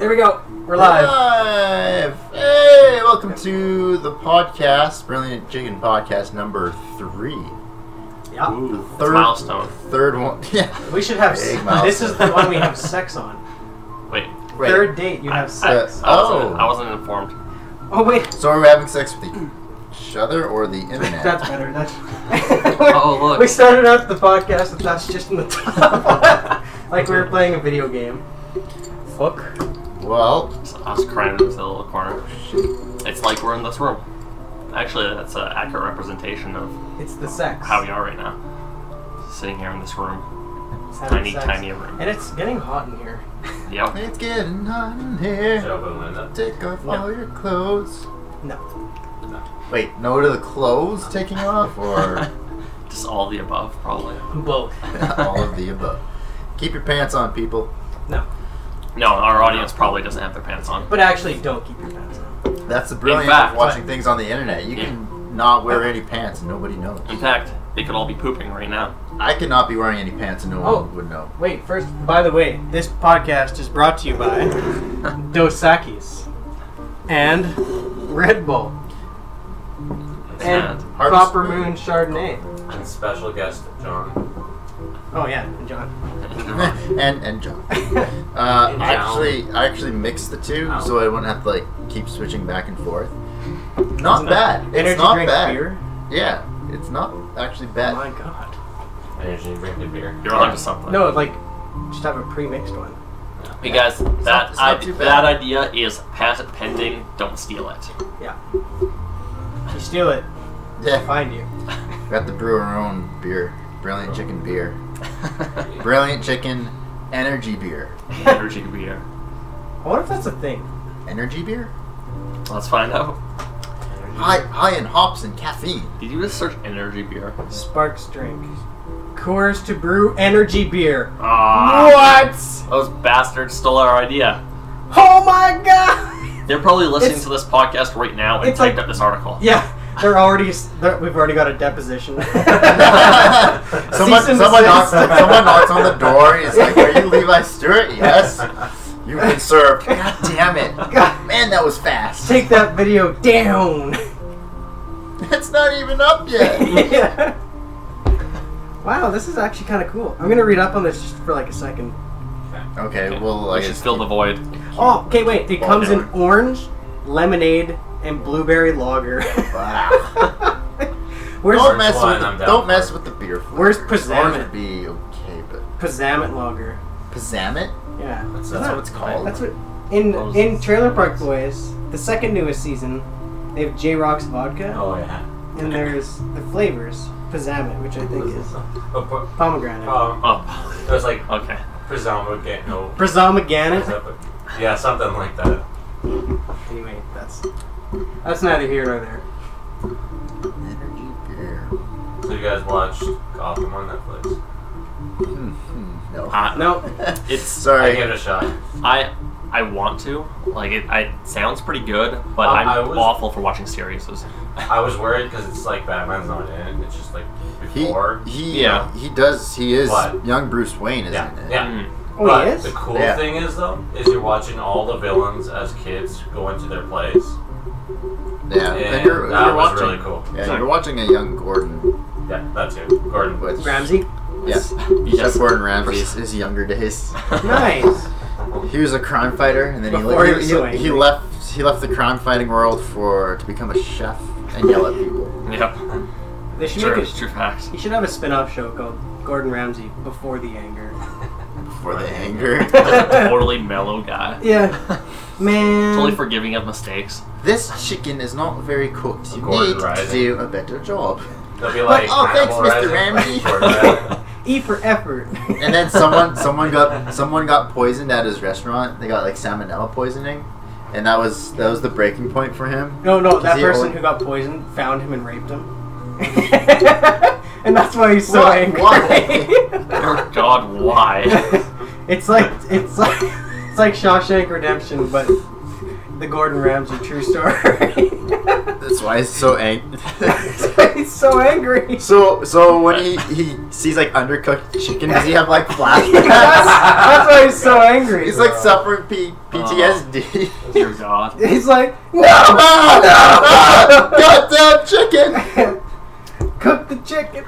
Here we go. We're live. Hey, welcome to the podcast, Brilliant Chicken Podcast number 3. Yeah. Ooh, Third milestone. Third one. Yeah. We should have. Big This is milestone. the one we have sex on. Wait, Third date, you have sex. I wasn't informed. Oh wait. So are we having sex with each other or the internet? That's better. That's. Oh, look. We started out the podcast with that's just in the top, like we were playing a video game. Fuck. Well, It's us crying into the little corner. It's like we're in this room. Actually, that's an accurate representation of It's the sex. how we are right now. Sitting here in this room. It's having Tiny, sex. tiny room. And it's getting hot in here. Yep. it's getting hot in here. Take off all your clothes. No. Wait, no to the clothes taking off or Just all the above, probably. Both. all of the above? Keep your pants on, people. No. No, our audience probably doesn't have their pants on. But actually, don't keep your pants on. That's the brilliance fact, of watching things on the internet. You can not wear any pants and nobody knows. In fact, they could all be pooping right now. I could not be wearing any pants and no one would know. Wait, first, by the way, this podcast is brought to you by Dos Equis and Red Bull and sad. Copper Moon Chardonnay. And special guest John. Oh yeah, and John. and John. I actually mixed the two so I wouldn't have to keep switching back and forth. Not bad. It's Energy not drink bad. beer. Yeah, it's not actually Oh bad. my god. Energy drinking beer. You're onto something. No, just have a pre-mixed one. Hey guys, it's not too bad. that idea is patent pending. Don't steal it. Yeah. If you steal it, I'll Yeah, find you. we have to brew our own beer. Brilliant Chicken beer. Brilliant Chicken Energy beer. Energy beer. I wonder if that's a thing. Energy beer? Let's find out. High in hops and caffeine. Did you just search energy beer? Sparks drink. Coors to brew energy beer. Ah, What? those bastards stole our idea. Oh my god! They're probably listening It's- to this podcast right now and it's typed like- up this article. Yeah, we've already got a deposition. Someone Cease and knocks desist. on the door. He's like, "Are you Levi Stewart?" Yes. You've been served. God damn it. God. Man, that was fast. Take that video down. It's not even up yet. Yeah. Wow, this is actually kind of cool. I'm gonna read up on this just for like a second. Okay, well, I We should guess fill the void. Oh, okay, wait. It Ball comes in down. orange, lemonade, and blueberry lager. Wow. Where's Don't mess one with I'm down don't mess for. with the beer flavor. Where's Orange Pizzamet? would be okay, but Pizzamet lager? Pizzamet? Yeah, That's That's what it's called. That's what in Trailer Park Boys, the second newest season. They have J Rock's vodka, Oh yeah. and there's the flavors Pizzamet, which I think is Oh, pomegranate. Oh, it was like okay. Presume no. Pizzamet. Yeah, something like that. Anyway, that's neither here nor there. Energy beer. So you guys watched Gotham on Netflix? No. No, It's I Sorry. gave it a shot. I want to. Like it sounds pretty good, but I I'm was- awful for watching series. I was worried because it's like Batman's not in it. It's just like before. He is What? young Bruce Wayne, isn't Yeah, it? yeah. Mm. oh But he is. the cool Yeah. thing is though, is you're watching all the villains as kids go into their plays. Yeah. And And you're that was watching, really cool. Yeah, you're watching a young Gordon Yeah, that too. Gordon. with Ramsey. Yeah. Yes. Chef Gordon Ramsay's his younger days. Nice. He was a crime fighter, and then Before he was so he angry. left the crime fighting world to become a chef and yell at people. Yep. They should True. make True facts. He should have a spin-off show called Gordon Ramsay Before the Anger. For the anger. Totally mellow guy. Yeah, man. Totally forgiving of mistakes. This chicken is not very cooked. You Gordon need to Rising. do a better job. They'll be like, Oh, thanks, Hannibal Mr. Rising, Ramsay. Gordon Rising. E for effort. And then someone got poisoned at his restaurant. They got salmonella poisoning, and that was the breaking point for him. No, that he person only- who got poisoned found him and raped him. And that's why he's so Why? angry. Why? Dear God, why? it's like Shawshank Redemption, but the Gordon Ramsay true story. That's why he's so angry. That's why he's so so angry. So when he sees like undercooked chicken, does he have like flashbacks? That's why he's so angry. He's like suffering PTSD. Dear God. He's like, no, Goddamn chicken! cook the chicken.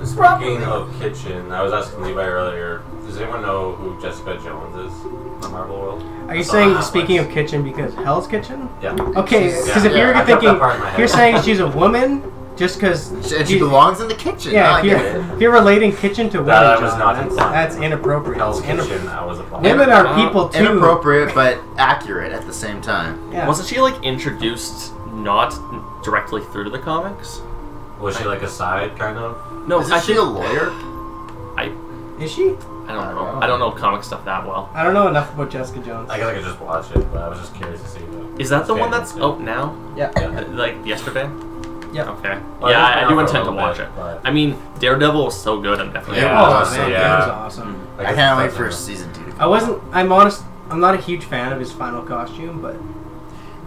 Speaking of kitchen, I was asking Levi earlier, does anyone know who Jessica Jones is in the Marvel world? Are you saying speaking of kitchen because Hell's Kitchen? Yeah. Okay, because if Yeah, you're I kept thinking, that part in my head. you're saying she's a woman just because. And she belongs in the kitchen. Yeah, I if get it. you're relating kitchen to women, That I was John, not that's, implying. that's inappropriate. Hell's It's inap- Kitchen, I was applying. Women are people too. Inappropriate, but accurate at the same time. Yeah. Wasn't she like introduced not directly through the comics? Was she like a side, kind of? No, Isn't she a lawyer? Is she? I don't know. I don't know comic stuff that well. I don't know enough about Jessica Jones. I guess I could just watch it, but I was just curious to see. Is that the one Okay. that's out now? Yeah. Like yesterday? Yep. Okay. Well, Yeah, it's been I do out for a intend to little watch bit, it. but- I mean, Daredevil was so good. I'm definitely Yeah. gonna Oh watch Oh, it. man, yeah. it was awesome. I guess can't wait it's for like- season 2 to come. I wasn't. I'm honest. I'm not a huge fan of his final costume, but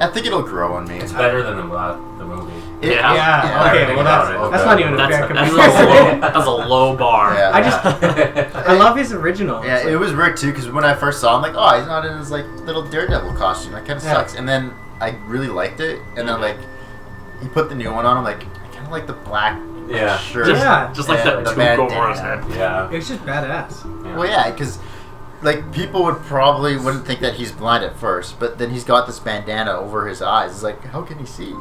I think it'll grow on me. It's better than the movie. Yeah. yeah. Okay, everything well about that's it. not even a That's, fair that's, comparison. that's a low bar. Yeah. I just I love his original. Yeah, It's like- it was weird too because when I first saw him, like, oh, he's not in his like little Daredevil costume. That kind of Yeah. sucks. And then I really liked it, and then like he put the new one on. I'm like, I kind of like the black Yeah. shirt. Just, Yeah. just like Yeah, that the toque over his bandana. head. Yeah. It's just badass. Well, yeah, because like people would probably wouldn't think that he's blind at first, but then he's got this bandana over his eyes. It's like, how can he see?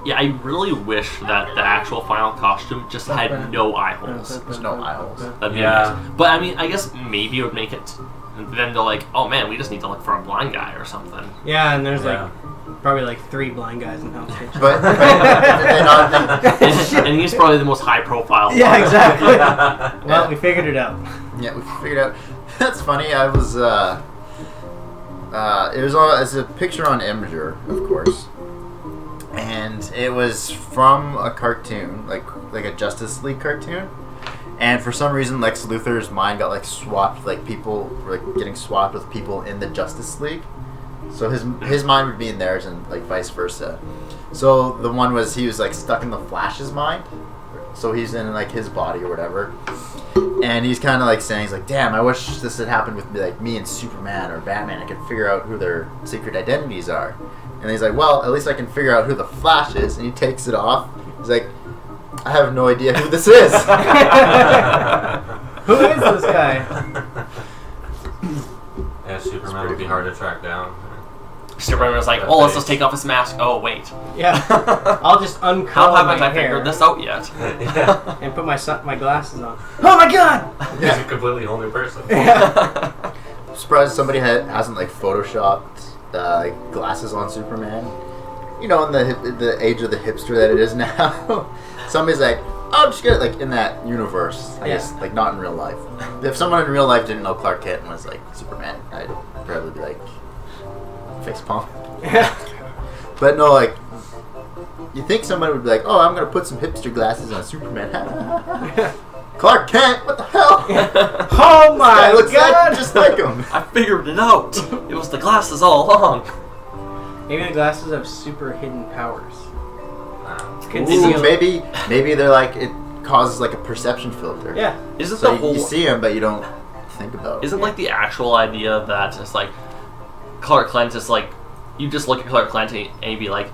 Yeah, I really wish that the actual final costume just had no eye holes. There's no eye holes. That'd be Yeah. amazing. But I mean, I guess maybe it would make it. Then they're like, oh man, we just need to look for a blind guy or something. Yeah, and there's Yeah. like probably like 3 blind guys in Hell's Kitchen. But they're not. And he's probably the most high profile. Yeah, one. exactly. Yeah. Well, we figured it out. Yeah, we figured out. That's funny. I was. It was on as a picture on Imgur, of course, and it was from a cartoon, like a Justice League cartoon. And for some reason, Lex Luthor's mind got like swapped, like people were like getting swapped with people in the Justice League. So his mind would be in theirs, and like vice versa. So the one was he was like stuck in the Flash's mind. So he's in like his body or whatever. And he's kind of like saying, he's like, damn, I wish this had happened with like me and Superman or Batman. I could figure out who their secret identities are. And he's like, well, at least I can figure out who the Flash is. And he takes it off. He's like, I have no idea who this is. Who is this guy? Yeah, Superman would be hard to track down. Superman was like, oh, let's just take off his mask. Oh, wait. Yeah, I'll just uncurl How haven't my I hair figured this out yet? Yeah. and put my glasses on. Oh my god! He's a completely whole new person. Yeah. I'm surprised somebody hasn't like photoshopped like glasses on Superman. You know, in the age of the hipster that it is now. Somebody's like, oh, I'm just gonna like in that universe. I guess like not in real life. If someone in real life didn't know Clark Kent was like Superman, I'd probably be like face palm. But no, like you think somebody would be like, oh, I'm gonna put some hipster glasses on Superman. Clark Kent, what the hell? Oh my Guy looks god! like, just like him. I figured it out. It was the glasses all along. Maybe the glasses have super hidden powers. Continue. Ooh, maybe they're like it causes like a perception filter. Yeah. Isn't So the whole you see him, but you don't think about it. Isn't like the actual idea that it's like Clark Kent is like you just look at Clark Kent and you'd be like,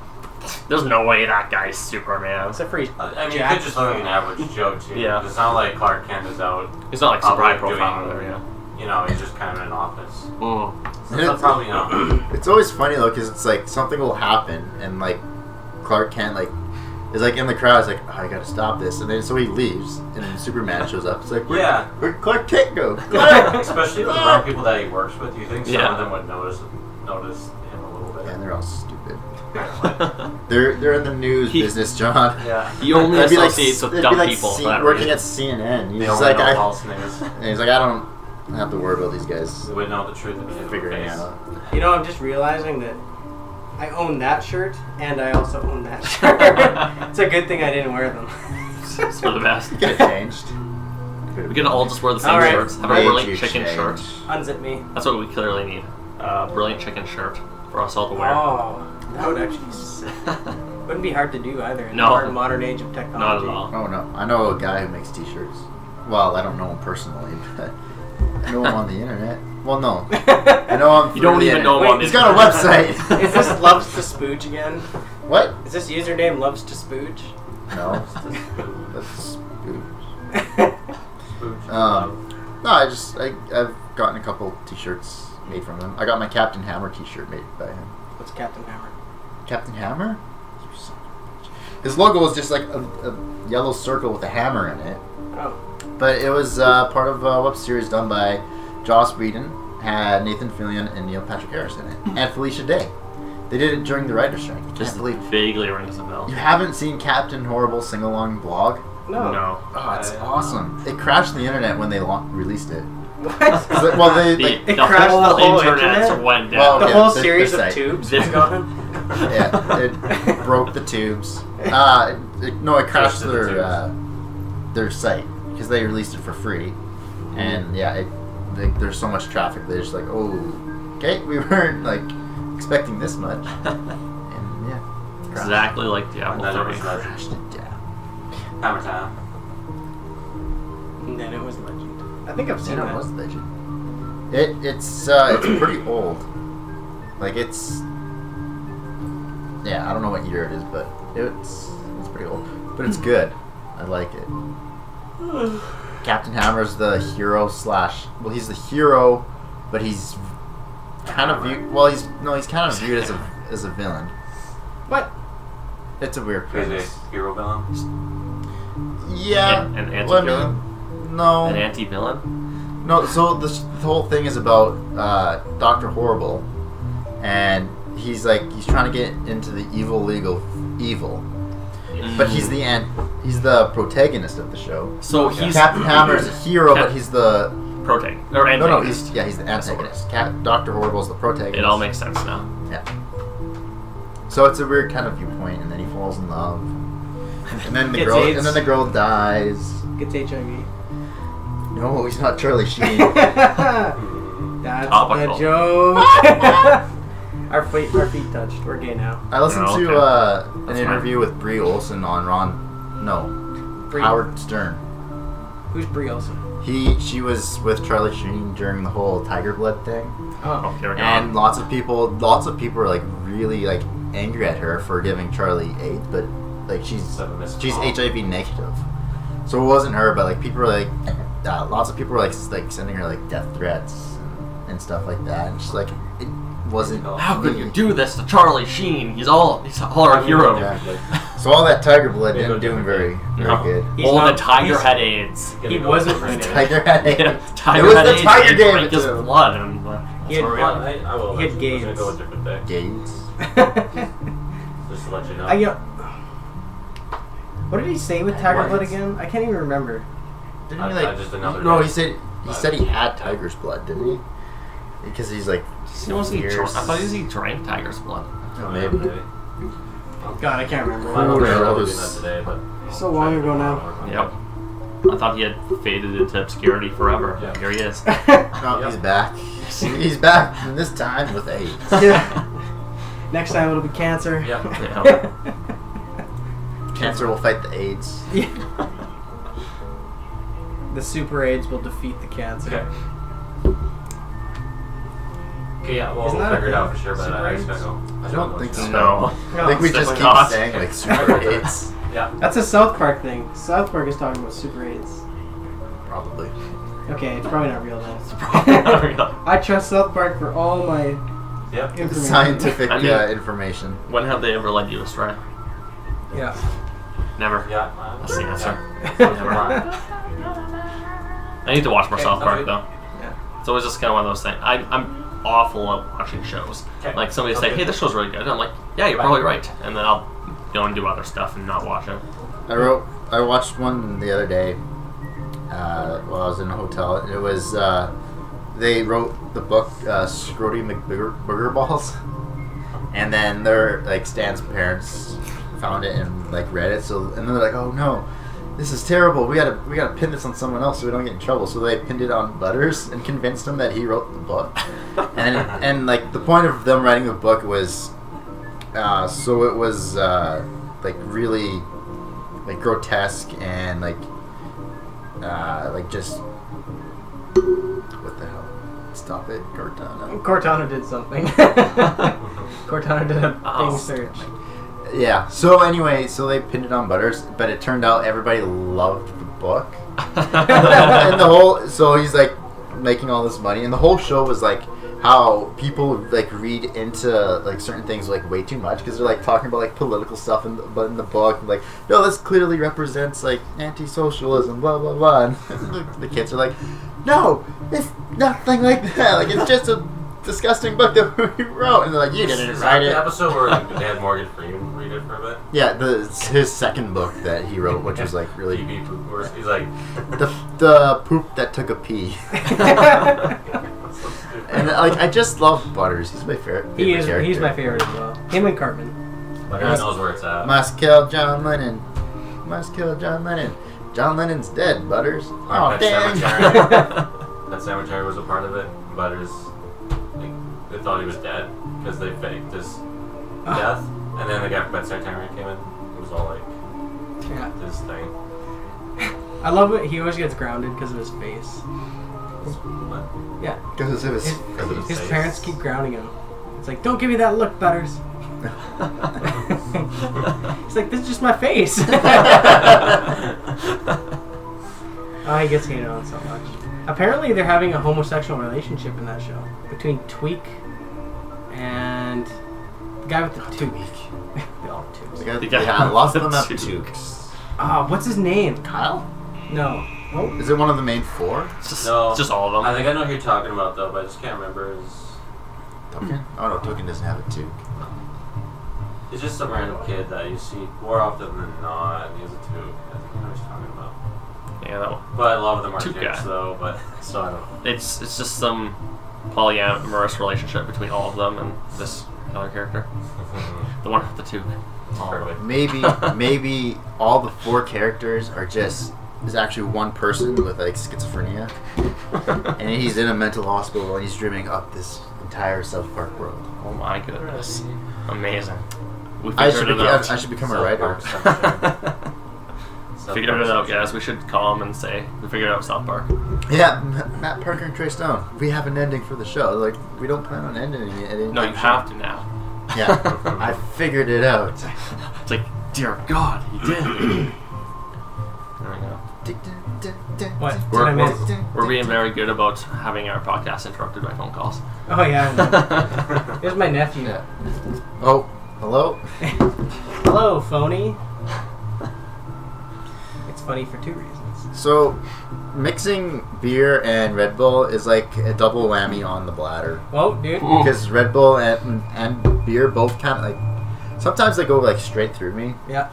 there's no way that guy's Superman. Except for he's I mean, you jacked. could just look like an average Joe too. Yeah. It's not like Clark Kent is out. He's not like super high Probably profile doing- there, yeah. You know, he's just kind of in an office. Mm. So that's probably, you know. It's always funny though, because it's like something will happen, and like Clark Kent like is like in the crowd. He's like, oh, I gotta stop this, and then so he leaves, and then Superman shows up. It's like, where'd Clark Kent go? Especially with the amount of people that he works with, you think some Yeah. of them would notice him a little bit. And they're all stupid. They're in the news business, John. Yeah. He only That'd be like- associates with that'd dumb be like people for that working reason. at CNN. They He's only like, know false news. and he's like, I don't have to worry about these guys They would know the truth if you figuring it face. out. You know, I'm just realizing that I own that shirt and I also own that shirt. It's a good thing I didn't wear them. It's for the best. Could have changed. We could all just wear the same All right. shirts. Have a Made brilliant you chicken change. shirt. Unzip me. That's what we clearly need. Brilliant chicken shirt for us all to wear. Oh, that would actually be sick. Wouldn't be hard to do either in No. the modern age of technology. Not at all. Oh no, I know a guy who makes T-shirts. Well, I don't know him personally, but I know him on the internet. Well, no, I know him. You don't through the even know him Wait, on the He's got a internet. website. Is this Loves to Spooge again? What? Is this username Loves to Spooge? No, Spooge. that's spooge. Spooge. No, I've gotten a couple T-shirts made from him. I got my Captain Hammer T-shirt made by him. What's Captain Hammer? Captain Hammer? You son of a bitch. His logo was just like a yellow circle with a hammer in it. Oh. But it was part of a web series done by Joss Whedon, had Nathan Fillion and Neil Patrick Harris in it, and Felicia Day. They did it during the writer's strike. I Just can't believe vaguely rings a bell. you haven't seen Captain Horrible sing-along blog? No. No. Oh, it's awesome. It crashed the internet when they released it. What? 'Cause it- well, they The, like, the crashed whole, the whole internet, internet? went down. Well, The yeah, whole this series of site. tubes This- was gone? yeah, it broke the tubes. It crashed their site because they released it for free, and yeah, there's so much traffic. They're just like, oh, okay, we weren't like expecting this much, and yeah, crashed. Exactly like And Diablo then it was 3. Crashed it down. Hammer time. And then it was Legend. I think I've seen Yeah, that. it was Legend. It's pretty old. Like it's I don't know what year it is, but it's pretty old. But it's good. I like it. Captain Hammer's the hero / he's the hero, but he's kind of viewed. Well, he's kind of viewed as a villain. What? It's a weird He's premise. a hero villain. Yeah. An well, I anti-hero? mean, no. An anti-villain? No, so the whole thing is about Dr. Horrible, and he's trying to get into the evil league of evil, but he's the protagonist of the show. So he's Captain Hammer is a hero, but he's the protagonist. Or antagonist. he's the antagonist. Dr. Horrible is the protagonist. It all makes sense now. Yeah. So it's a weird kind of viewpoint, and then he falls in love, and then Gets AIDS. the girl dies. Gets HIV. No, he's not Charlie Sheen. That's Topical. the joke. our feet touched. We're gay now. I listened Oh, to okay. an That's interview with Brie Olson on Brie. Howard Stern. Who's Brie Olson? She was with Charlie Sheen during the whole Tiger Blood thing, Oh. Here we go. and lots of people were like really like angry at her for giving Charlie AIDS, but like she's HIV negative, so it wasn't her, but like people were like lots of people were like sending her like death threats and stuff like that, and she's like it wasn't. How could you do this to Charlie Sheen? He's all our hero. Yeah. So all that Tiger Blood Yeah, didn't do him very No. good. He's All the not- Tiger he's- had AIDS. He wasn't in it. Tiger had AIDS. Yeah, Tiger It was had the AIDS. Tiger and gave drank it his to him. blood, and He that's had where we Well, are. I will. He had I'm gonna gains. go a different day. Gates. Just to let you know. What did he say with Tiger What? Blood again? I can't even remember. Didn't I- he, like, I just another no, day. he said he had tiger's blood, didn't he? Because he's like, He was he years. drank, I thought he drank Tiger's blood. Oh, maybe. God, I can't remember. I don't Who think I'll be knows? doing that today, but So long ago now. Yep. I thought he had faded into obscurity forever. Yeah. Here he is. No, Yep. he's back. He's back, and this time with AIDS. Yeah. Next time it'll be cancer. Yep. Yeah. Cancer will fight the AIDS. Yeah. The super AIDS will defeat the cancer. Okay. Okay, yeah, well, Isn't we'll that a figure it out thing? for sure, but Super I just AIDS? gotta go. I don't think so. No. I think we just Definitely keep not. saying like super AIDS. Yeah. That's a South Park thing. South Park is talking about super AIDS. Probably. Okay, it's probably not real then. Probably not. I trust South Park for all my Yep. information. Scientific I mean- information. When have they ever led you astray? Yeah. Never. Yeah. That's the answer. Yeah. I need to watch more Okay, South Park okay. though. Yeah. It's always just kind of one of those things. I'm awful at watching shows. Okay. Like somebody will say, Okay. "Hey, this show's really good," and I'm like, "Yeah, you're Bye. probably right," and then I'll go and do other stuff and not watch it. I watched one the other day while I was in a hotel. It was they wrote the book Scrody McBooger Balls, and then their like Stan's parents found it and like read it. So and then they're like, "Oh no, this is terrible. We gotta pin this on someone else so we don't get in trouble." So they pinned it on Butters and convinced him that he wrote the book. and like the point of them writing the book was so it was really like grotesque and like just what the hell? Stop it, Cortana. Cortana did something. Cortana did a thing search. Yeah. So anyway, so they pinned it on Butters, but it turned out everybody loved the book, and the whole. So he's like making all this money, and the whole show was like how people like read into like certain things like way too much because they're like talking about like political stuff in the book, like no, this clearly represents like anti-socialism, blah blah blah. And the kids are like, no, it's nothing like that. Like it's just a disgusting book that we wrote, and they're like, you didn't Is write that it. the episode where they had Morgan Freeman read it for a bit? Yeah, it's his second book that he wrote, which was like really TV poop, where he's like, the poop that took a pee. And like I just love Butters. He's my favorite. He's character. my favorite as well. Him and Cartman. like, he knows where it's at. Must kill John Lennon. Must kill John Lennon. John Lennon's dead, Butters. Oh Pet damn. Sematary. That cemetery was a part of it. Butters, like, they thought he was dead because they faked his death, and then the guy from Pet Sematary came in. It was all like Yeah. his thing. I love it. He always gets grounded because of his face. What? Yeah. Because it was. Because of His face. parents keep grounding him. It's like, don't give me that look, Butters. He's like, this is just my face. Oh, he gets hated on so much. Apparently, they're having a homosexual relationship in that show between Tweak and the guy with the toque. They all have toques. Yeah, lots of them have Toque. toques. What's his name? Kyle? No. Oh, Is it one of the main four? It's No. just all of them. I think I know who you're talking about though, but I just can't remember his. Token? Oh no, Token doesn't have a toque. He's just some random kid that you see more often than not. He has a tube. I think I know what he's talking about. Yeah, that one. But a lot of them are Tube chicks guy. though. But so I don't. It's just some polyamorous relationship between all of them and this other character, the one with the toque. Perfect. Maybe all the four characters are just is actually one person with like schizophrenia, and he's in a mental hospital and he's dreaming up this entire South Park world. Oh my goodness, amazing. We I figured it out. I should become a South writer. Park Cemetery. South Figured Park it out, Cemetery. guys. We should call him and say we figured out South Park. Yeah, Matt Parker and Trey Stone. We have an ending for the show. Like we don't plan on ending it. No, you have to now. Yeah, I figured it out. It's like, dear God, he did. There we go. what? Did We're, I miss? we're being very good about having our podcast interrupted by phone calls. Oh, yeah. Here's my nephew. Yeah. Oh, hello. Hello, phony. It's funny for two reasons. So, mixing beer and Red Bull is like a double whammy on the bladder. Whoa, dude. Because Red Bull and beer both kind of like sometimes they go like straight through me. Yeah.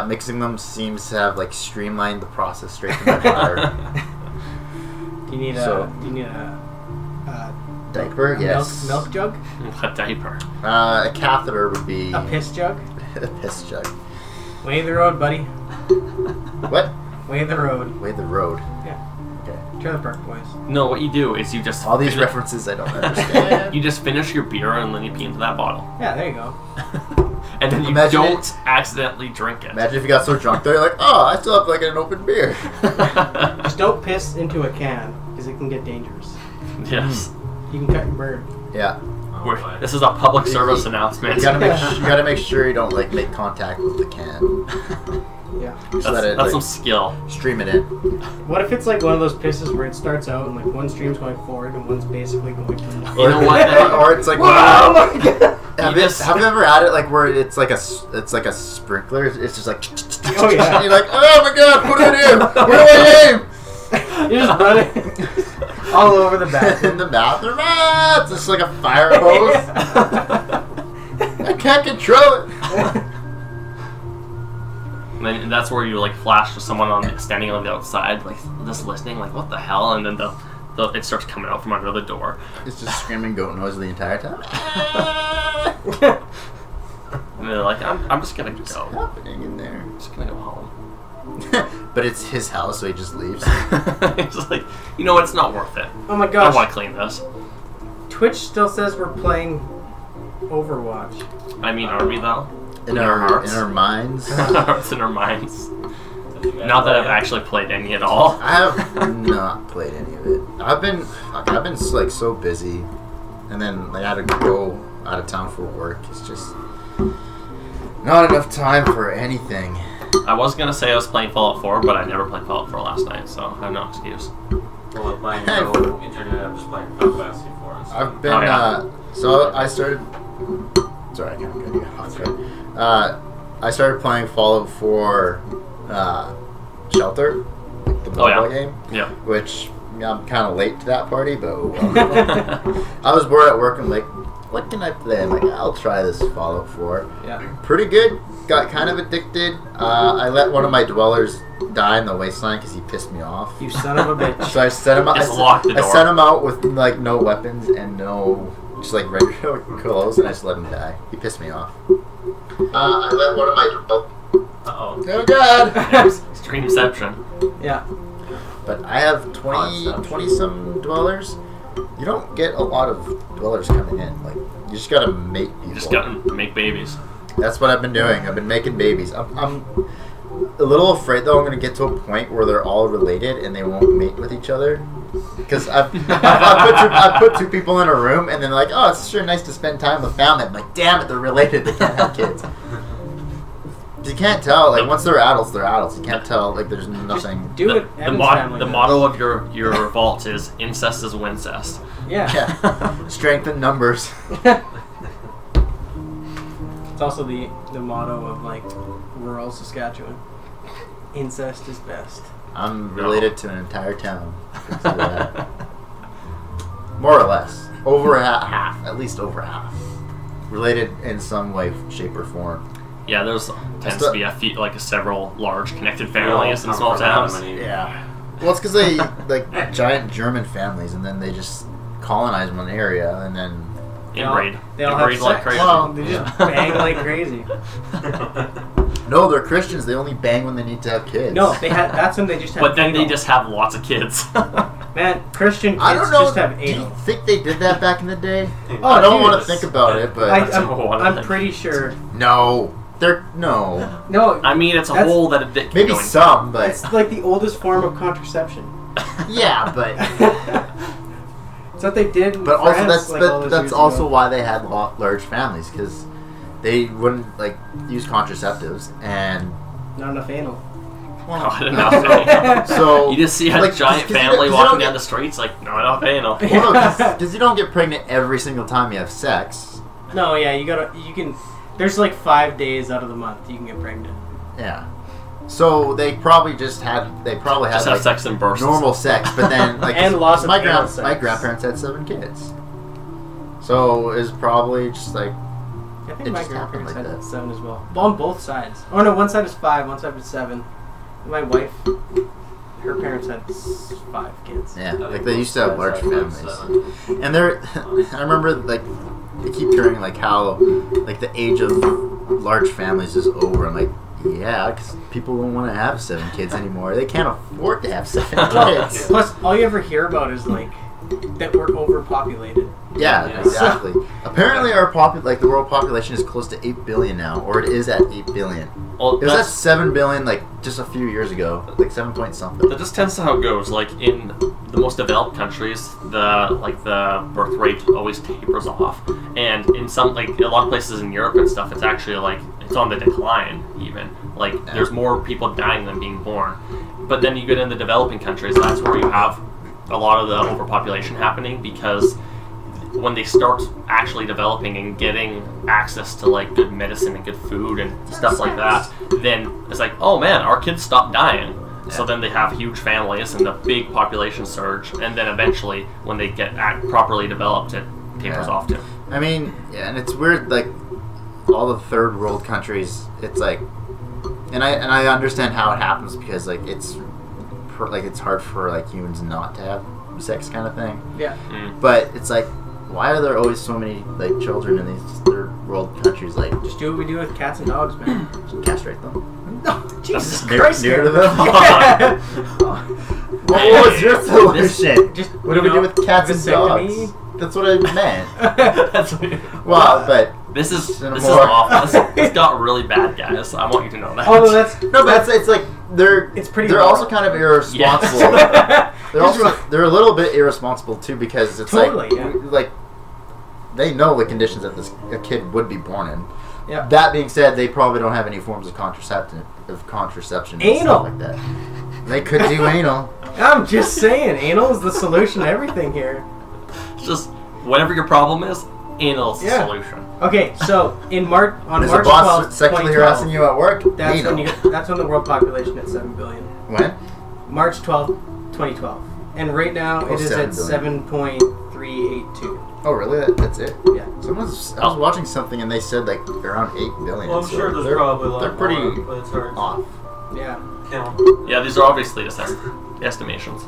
Mixing them seems to have like streamlined the process straight to my bladder. Do you need a Diaper, yes. milk jug? A diaper. A catheter would be A piss jug? a piss jug. Way the road, buddy. What? Way the road. Way the road. Yeah. Okay. Trailer Park Boys. No, what you do is you just All these finish- references I don't understand. You just finish your beer and then you pee into that bottle, Yeah, there you go. and then you Imagine don't accidentally drink it. Imagine if you got so drunk though, you're like, oh, I still have like an open beer. Just don't piss into a can, because it can get dangerous. Yes. You can cut your bird. Yeah. Oh, We're- boy. this is a public service announcement. You gotta make sure you don't like make contact with the can. Yeah. Just That's, let it that's like, some skill. stream it in. What if it's like one of those pisses where it starts out and like one stream's going forward and one's basically going to the You know what? or it's like Wow, my God. have you ever had it like where it's like a sprinkler? It's just like Oh, yeah. and you're like, oh my god, put it in. Where do I aim? You just run it all over the In bathroom. the bathroom. Ah, it's just like a fire hose. I can't control it. And then that's where you like flash to someone standing on the outside, like just listening, like what the hell, and then it starts coming out from under the door. It's just screaming goat noise the entire time. And they're like, I'm just gonna What's go. happening in there? I'm just gonna go home. But it's his house, so he just leaves. It's just like, you know what, it's not worth it. Oh my I gosh. want to clean this. Twitch still says we're playing Overwatch. I mean, are we though? in our our hearts. in our minds. Hearts in our minds. Not that I've actually played any at all. I have not played any of it. I've been like so busy, and then like, I had to go out of town for work. It's just not enough time for anything. I was gonna say I was playing Fallout 4, but I never played Fallout 4 last night, so I have no excuse. Well, with mine no internet, I'm just playing Final Fantasy 4 instead. I've been Oh, yeah. so I started. Sorry, I can't get you off track. I started playing Fallout 4 Shelter, like the Oh, yeah. mobile game, Yeah. which I'm kind of late to that party, but oh well. I was bored at work and like, what can I play? I'm like, I'll try this Fallout 4. Yeah. Pretty good. Got kind of addicted. I let one of my dwellers die in the wasteland because he pissed me off. You son of a bitch. So I set him out. Just lock the I door. set him out with like no weapons and no just like regular clothes, and I just let him die. He pissed me off. I let one of my Uh-oh. oh god. Streamception. Yeah. But I have 20 some dwellers. You don't get a lot of dwellers coming in. Like you just gotta make people. You just gotta make babies. That's what I've been doing. I've been making babies. I'm a little afraid though. I'm gonna get to a point where they're all related and they won't mate with each other. Because I've put two people in a room and then like, oh, it's sure nice to spend time with family. I'm like, damn it, they're related. They can't have kids. You can't tell. Like once they're adults, they're adults. You can't tell. Like there's nothing. Do it. The, Evan's mod, family the does. motto of your revolt is incest is wincest. Yeah. Yeah. Strength in numbers. It's also the motto of like rural Saskatchewan. Incest is best. I'm related to an entire town. Because of that. More or less. Over half. At least over half. Related in some way, shape, or form. Yeah, there's tends to be several large connected families in small towns. Yeah. Well, it's because they like giant German families, and then they just colonize one area, and then Inbreed. They all have Inbreed like sex. crazy. Well, They just bang like crazy. no, they're Christians. They only bang when they need to have kids. No, they had. That's when they just have. But then they anal. just have lots of kids. Man, Christian kids I don't know. just have Do you anal. think they did that back in the day? Oh, I don't dude. want to think about it, but I'm pretty sure. no, they're no. No, I mean, it's a That's- hole that a dick can Maybe go in. some, but it's like the oldest form of contraception. yeah, but. It's what they did. In But also France, like, all those that's years also ago. why they had large families, because they wouldn't like use contraceptives and Not enough anal. Not enough. so You just see a like, giant 'cause you family don't walking get- down the streets like, not enough anal. because you don't get pregnant every single time you have sex. No, yeah, you can. There's like 5 days out of the month you can get pregnant. Yeah. So they probably just had Just like, have sex in bursts. normal sex, but then like And lots of my anal sex. my grandparents had 7 kids. So it's probably just like I think It my just happened grandparents like had that. 7 as well. Well, on both sides. Oh no, one side is 5, one side is 7. My wife, her parents had 5 kids. yeah, like they used to have large families. And they're, I remember like they keep hearing like how like the age of large families is over. I'm like, yeah, because people don't want to have 7 kids anymore. They can't afford to have 7 kids. Plus, all you ever hear about is like that we're overpopulated. Yeah, Yeah. exactly. Apparently, our the world population is close to 8 billion now, or it is at 8 billion. Well, It was at that's, 7 billion like just a few years ago, like 7 point something. that just tends to how it goes. Like in the most developed countries, the birth rate always tapers off, and in some like a lot of places in Europe and stuff, it's actually like it's on the decline. Even like Yeah. there's more people dying than being born. But then you get into developing countries, that's where you have a lot of the overpopulation happening because when they start actually developing and getting access to like good medicine and good food and stuff like that, then it's like, oh man, our kids stop dying. So Yeah. then they have huge families and the big population surge, and then eventually when they get properly developed, it tapers Yeah. off too. I mean, yeah, and it's weird, like all the third world countries. It's like, and I understand how it happens because like it's hard for like humans not to have sex kind of thing. Yeah. Mm. But it's like, why are there always so many like children in these third world countries? Like, Just do what we do with cats and dogs, man. just castrate them. No, Jesus Near- Christ. near man. to them? Yeah. What was your solution? Just, What do we do with cats and vasectomy? dogs? That's what I meant. That's weird. Well, but This is Cinemore. awful. This got really bad, guys. I want you to know that. Although that's No, but it's like they're It's pretty They're moral. also kind of irresponsible. Yes. They're a little bit irresponsible too because it's Totally, like they know the conditions that a kid would be born in. Yeah. That being said, they probably don't have any forms of contraception and Anal. stuff like that. They could do anal. I'm just saying, anal is the solution to everything here. It's just whatever your problem is, anal's the Yeah. solution. Okay, so on Is March the boss 12th, sexually 2012, harassing you at work? That's Anal. that's when the world population hit 7 billion. When? March 12th, 2012. And right now Oh, it is 7 at billion. 7.382. Oh, really? That's it? Yeah. I was watching something and they said like around 8 billion. Well, I'm so sure there's they're- probably a lot They're pretty more, but it's hard to off. Yeah. count. Yeah, these are obviously just estimations.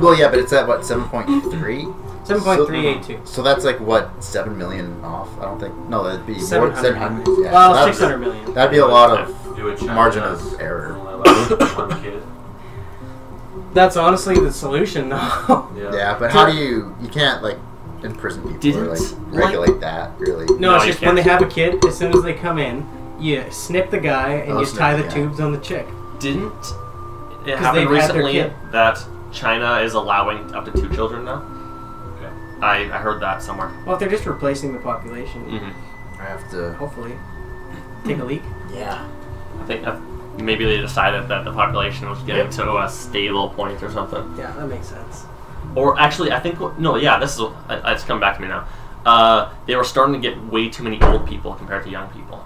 Well, yeah, but it's at what 7.3. 7.382. So that's like what 7 million off. I don't think. No, that'd be more. 700. 700. Yeah, Well, so that'd- 600 million. That'd be a lot of Do it China margin does. of error. Only like one kid. That's honestly the solution, though. Yeah, but how do you can't like imprison people or like Didn't, regulate that really? No, No, it's you just when they can't. have a kid, as soon as they come in, you snip the guy and Oh, you snip tie the the guy. tubes on the chick. Didn't it they've happen had their recently kid. that China is allowing up to 2 children now? Okay. I heard that somewhere. Well, if they're just replacing the population, Mm-hmm. I have to. hopefully. Take a leak. Yeah. I think maybe they decided that the population was getting to a stable point or something. Yeah, that makes sense. Or actually, I think this is it's come back to me now. They were starting to get way too many old people compared to young people.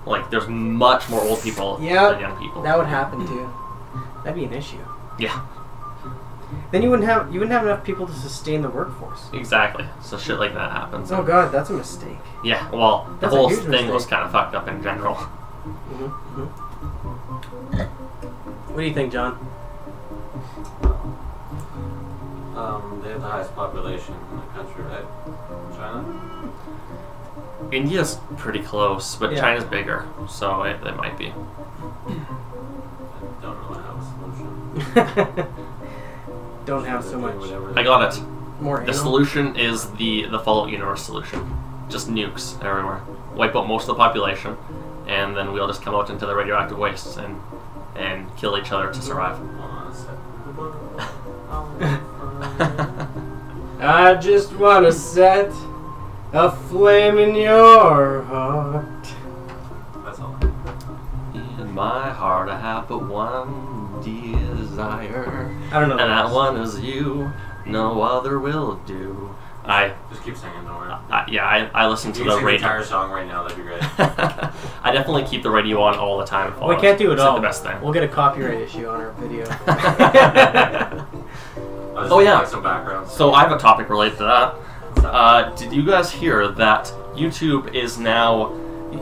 Like there's much more old people Yeah, than young people. that would happen too. That'd be an issue. Yeah, Then you wouldn't have enough people to sustain the workforce. exactly. So shit like that happens. Oh god, that's a mistake. Yeah, well, the That's a whole huge thing was mistake. kind of fucked up in general. Mm-hmm. What do you think, John? They have the highest population in the country, right? China? India's pretty close, but Yeah. China's bigger, so it might be. I don't really have a solution. Don't have so much. I got it. More The anal? solution is the Fallout Universe solution. Just nukes everywhere. Wipe out most of the population, and then we'll just come out into the radioactive wastes and kill each other to survive. I just wanna set a flame in your heart. That's all. In my heart I have but one desire, I don't know. and that one is you. No other will do. Just keep singing, don't worry. I listen If to you the could sing the radio. entire song right now, that'd be great. I definitely keep the radio on all the time. We can't do it It's all. like the best thing. We'll get a copyright issue on our video. I'll just Oh, yeah. like some background. So I have a topic related to that. Did you guys hear that YouTube is now?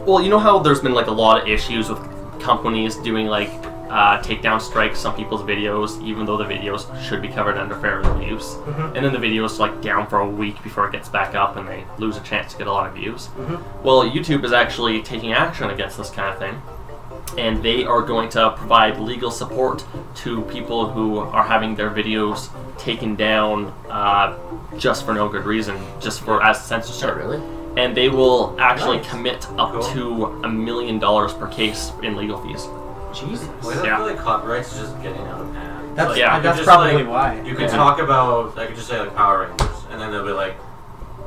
Well, you know how there's been like a lot of issues with companies doing like takedown strikes on people's videos, even though the videos should be covered under fair use, and then the video's like down for a week before it gets back up, and they lose a chance to get a lot of views. Well, YouTube is actually taking action against this kind of thing, and they are going to provide legal support to people who are having their videos taken down just for no good reason, just for as censorship. Oh, really? And they will actually Nice. commit up Cool. to $1 million per case in legal fees. Jesus. Well, I Yeah. feel like copyrights is just getting out of hand. That's Like, yeah, you could that's just, probably like, why. You could Yeah. talk about, I could just say like Power Rangers, and then they'll be like,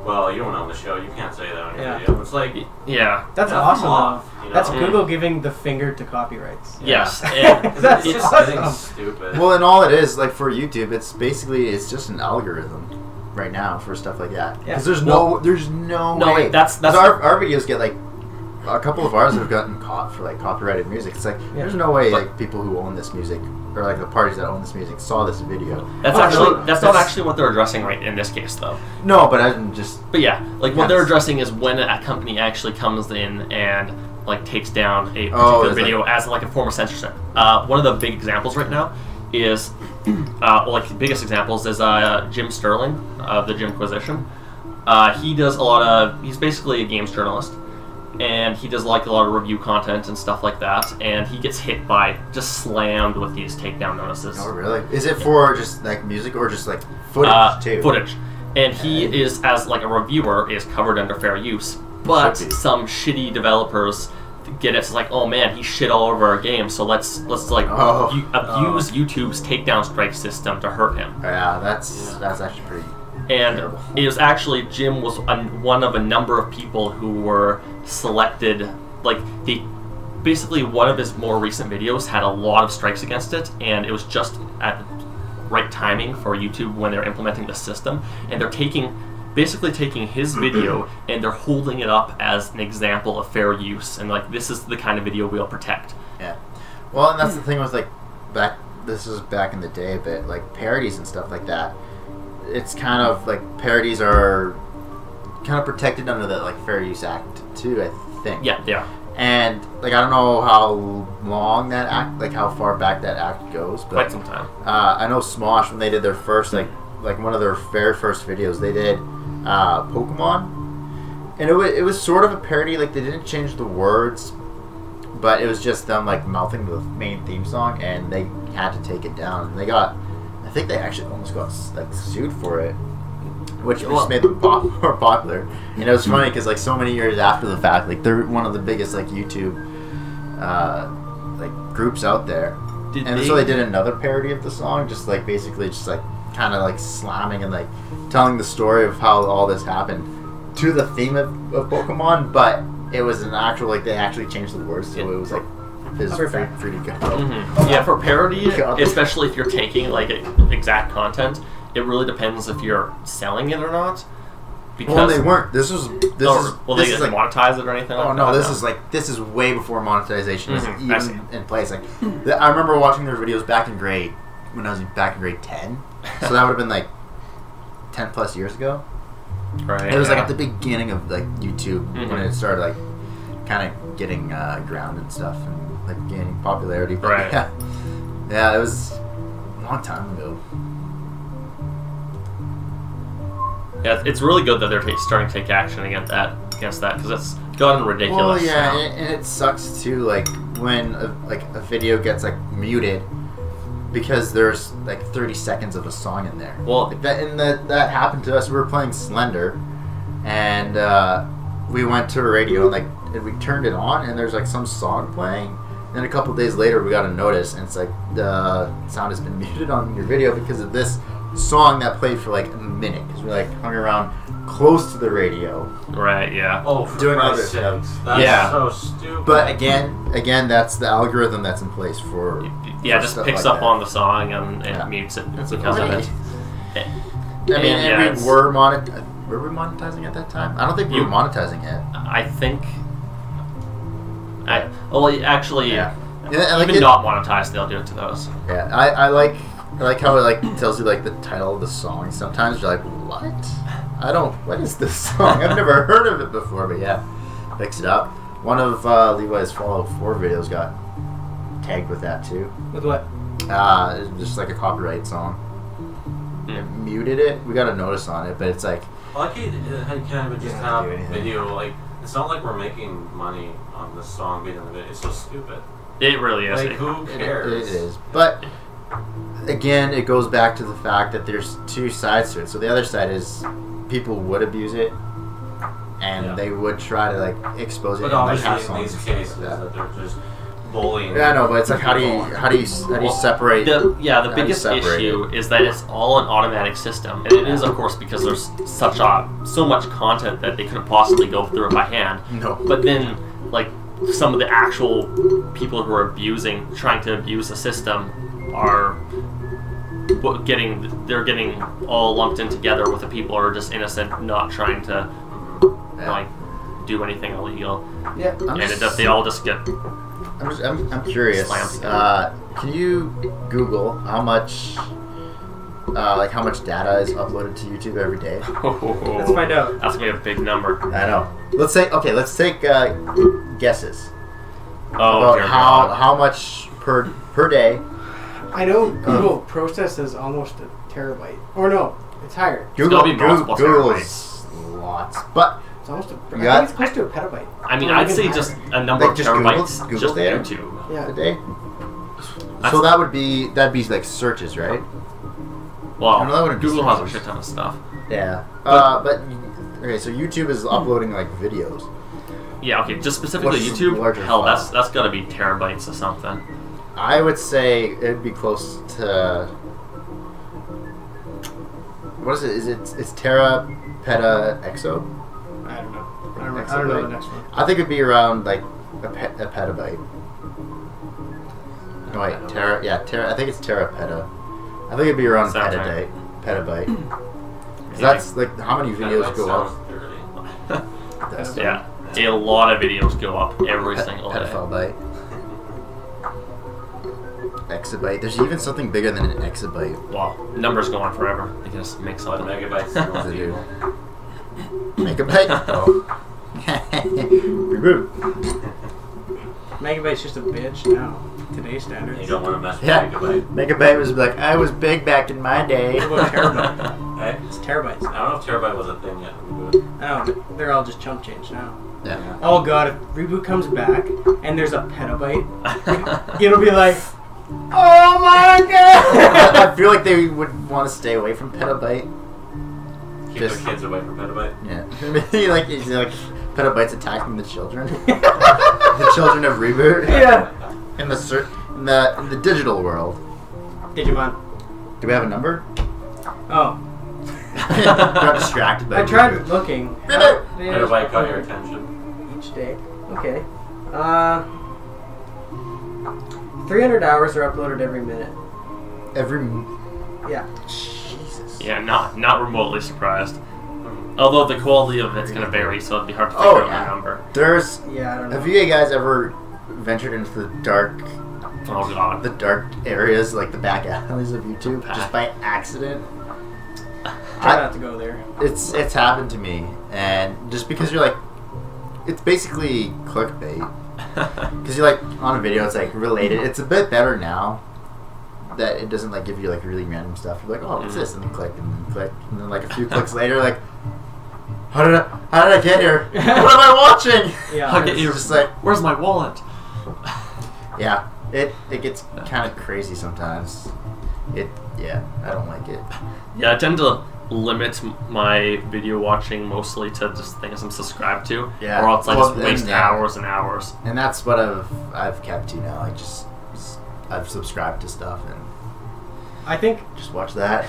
well, you don't own the show, you can't say that on your Yeah. video. It's like, Yeah. That's knock awesome. them off, though. you know? That's Mm. Google giving the finger to copyrights. Yes. Yeah. And It's That's just awesome. getting stupid. Well, and all it is like for YouTube, it's just an algorithm right now for stuff like that. Yeah. Because there's Well- no No, way. wait, that's 'Cause our videos get like a couple of ours have gotten caught for like copyrighted music. It's like Yeah. there's no way But- like people who own this music or like the parties that own this music saw this video. that's Oh, actually no, that's not actually what they're addressing right in this case though. No, but I'm just But yeah, like what Yes. they're addressing is when a company actually comes in and like takes down a Oh, particular it's video as like a form of censorship. One of the big examples right now is, like the biggest examples is Jim Sterling of the Jimquisition. He does he's basically a games journalist, and he does like a lot of review content and stuff like that, and he gets hit by, just slammed with these takedown notices. oh really? Is it for just like music or just like footage too? Footage. And he is, as like a reviewer, is covered under fair use. but Should be. some shitty developers get it. It's like, oh man, he shit all over our game, so let's like abuse YouTube's takedown strike system to hurt him. Yeah, that's actually pretty. And terrible. it was actually Jim was one of a number of people who were selected. Like basically one of his more recent videos had a lot of strikes against it, and it was just at the right timing for YouTube when they're implementing the system, and they're basically taking his video and they're holding it up as an example of fair use, and like, this is the kind of video we'll protect. Yeah. Well, and that's the thing with like this is back in the day, but like parodies and stuff like that. It's kind of like parodies are kind of protected under the like Fair Use Act too, I think. Yeah, they are. And like I don't know how long that act, like how far back that act goes, but Quite some time. I know Smosh, when they did their first like one of their very first videos, they did Pokemon, and it was sort of a parody. Like they didn't change the words, but it was just them like mouthing the main theme song, and they had to take it down. And I think they actually almost got like sued for it, which just made them more popular. And it was funny because like so many years after the fact, like they're one of the biggest like YouTube like groups out there. So they did another parody of the song, just like basically just like kind of like slamming and like telling the story of how all this happened to the theme of Pokemon, but it was an actual like they actually changed the words, so it was like free to go. Mm-hmm. Yeah, for parody, God. especially if you're taking like exact content, it really depends if you're selling it or not. Because Well, they weren't. This is they like didn't monetize it or anything. Oh like no, that? this is way before monetization is Mhm, I see. even in place. Like I remember watching their videos back in grade 10. So that would have been like 10 plus years ago. Right. It was like yeah. at the beginning of like YouTube when Mhm. it started like kind of getting ground and stuff and like gaining popularity. But Right. Yeah, it was a long time ago. Yeah, it's really good that they're starting to take action against that because it's gotten ridiculous. Well, yeah, now. and it sucks too. Like when a video gets like muted because there's like 30 seconds of a song in there. Well, Like that happened to us. We were playing Slender, and we went to a radio and we turned it on, and there's like some song playing. Then a couple days later, we got a notice, and it's like the sound has been muted on your video because of this song that played for like a minute. Because we like hung around close to the radio. right, yeah. Oh, for Doing Christ's other sakes. stuff. That's Yeah. so stupid. But again, that's the algorithm that's in place for. Yeah, for just stuff picks like up that. on the song and Yeah. mutes it That's because of right. it. I mean, yeah, we it's- were we monetizing at that time? I don't think we were monetizing it. I think. Actually, Yeah, and like even not monetized, they'll do it to those. yeah. I like how it like tells you like the title of the song. Sometimes you're like, what? What is this song? I've never heard of it before. But yeah, picks it up. One of Levi's Fallout 4 videos got tagged with that too. With what? It was just like a copyright song. Yeah. Muted it. We got a notice on it, but it's like. I like how you can't even just Yeah, have do anything. video. Like, it's not like we're making money on the song being in the video. It's so stupid. It really is. Like, who It cares? is. But again, it goes back to the fact that there's two sides to it. So the other side is people would abuse it, and Yeah. they would try to like expose it. But and, like, have obviously, in songs these and cases, stuff like that they're just bullying. yeah, I know, but it's like how do you Well, separate? The how do you biggest separate issue is that it's all an automatic system, and it is, of course, because there's so much content that they couldn't possibly go through it by hand. No. But then, like, some of the actual people who are trying to abuse the system, are getting all lumped in together with the people who are just innocent, not trying to Yeah. like do anything illegal, Yeah, they all just get. I'm curious. Slammed together. Can you Google how much data is uploaded to YouTube every day? Let's find out. That's gonna be a big number. I know. Let's take guesses Oh, about dear how God. how much per day. I know Google processes almost a terabyte. Or no, it's higher. Google gotta be multiple Google's lots, but It's almost I got- think it's close to a petabyte. I mean, Or I'd even say higher. just a number Like of just terabytes, Google just data? YouTube. Yeah. a day. That's- So that'd be like searches, right? Well, No, that wouldn't be Google has a searches. shit ton of stuff. Yeah. But- But Okay, so YouTube is uploading like videos. Yeah, okay, just specifically What's YouTube. larger Hell, file? that's got to be terabytes or something. I would say it'd be close to. What is it? It's tera, peta, exo? I don't know. I don't know the next one. I think it'd be around like a petabyte. No wait, tera. Yeah, tera. I think it's tera peta. I think it'd be around Sounds petabyte. 'Cause that's like how many videos That go sounds up. dirty. That's Yeah, a lot of videos go up every single day. pedophile byte. Exabyte. There's even something bigger than an exabyte. Well, numbers go on forever. I guess makes But sense. megabytes What's still it evil. do? Megabyte? Oh. Reboot. Megabyte's just a bitch now. Today's standards. You don't want to mess with Yeah. megabyte. Megabyte was like, I was big back in my day. What about terabyte? Hey? It's terabytes I now. don't know if terabyte was a thing yet. I know, but they're all just chunk change now. Yeah. Oh god, if Reboot comes back and there's a petabyte, it'll be like, oh my god! I feel like they would want to stay away from petabyte. Keep Just- their kids away from petabyte. Yeah. like petabytes attacking the children. The children of Reboot. Yeah. In the in the digital world. Digimon. Do we have a number? Oh. Got distracted by I tried Reboot. looking. Reboot! Petabyte got your attention. Each day. Okay. 300 hours are uploaded every minute. Yeah. Jesus. Yeah, not remotely surprised. Although the quality of it's gonna vary, so it'd be hard to figure Oh, out yeah. the number. There's. Yeah, I don't know. Have you guys ever ventured into the dark Oh god. areas, like the back alleys of YouTube, just by accident? Try not to go there. It's happened to me, and just because you're like, it's basically clickbait. Because you're like on a video, it's like related. It's a bit better now that it doesn't like give you like really random stuff. You're like, oh, what's this? And then click, and then click, and then like a few clicks later, like, how did I get here? What am I watching? Yeah. I'll get It's you. just like, Where's my wallet? yeah, it gets kind of crazy sometimes. I don't like it. Yeah, I tend to limit my video watching mostly to just things I'm subscribed to, Yeah. or else I Well, just waste and, yeah. hours and hours. And that's what I've kept to now. I've subscribed to stuff and I think just watch that.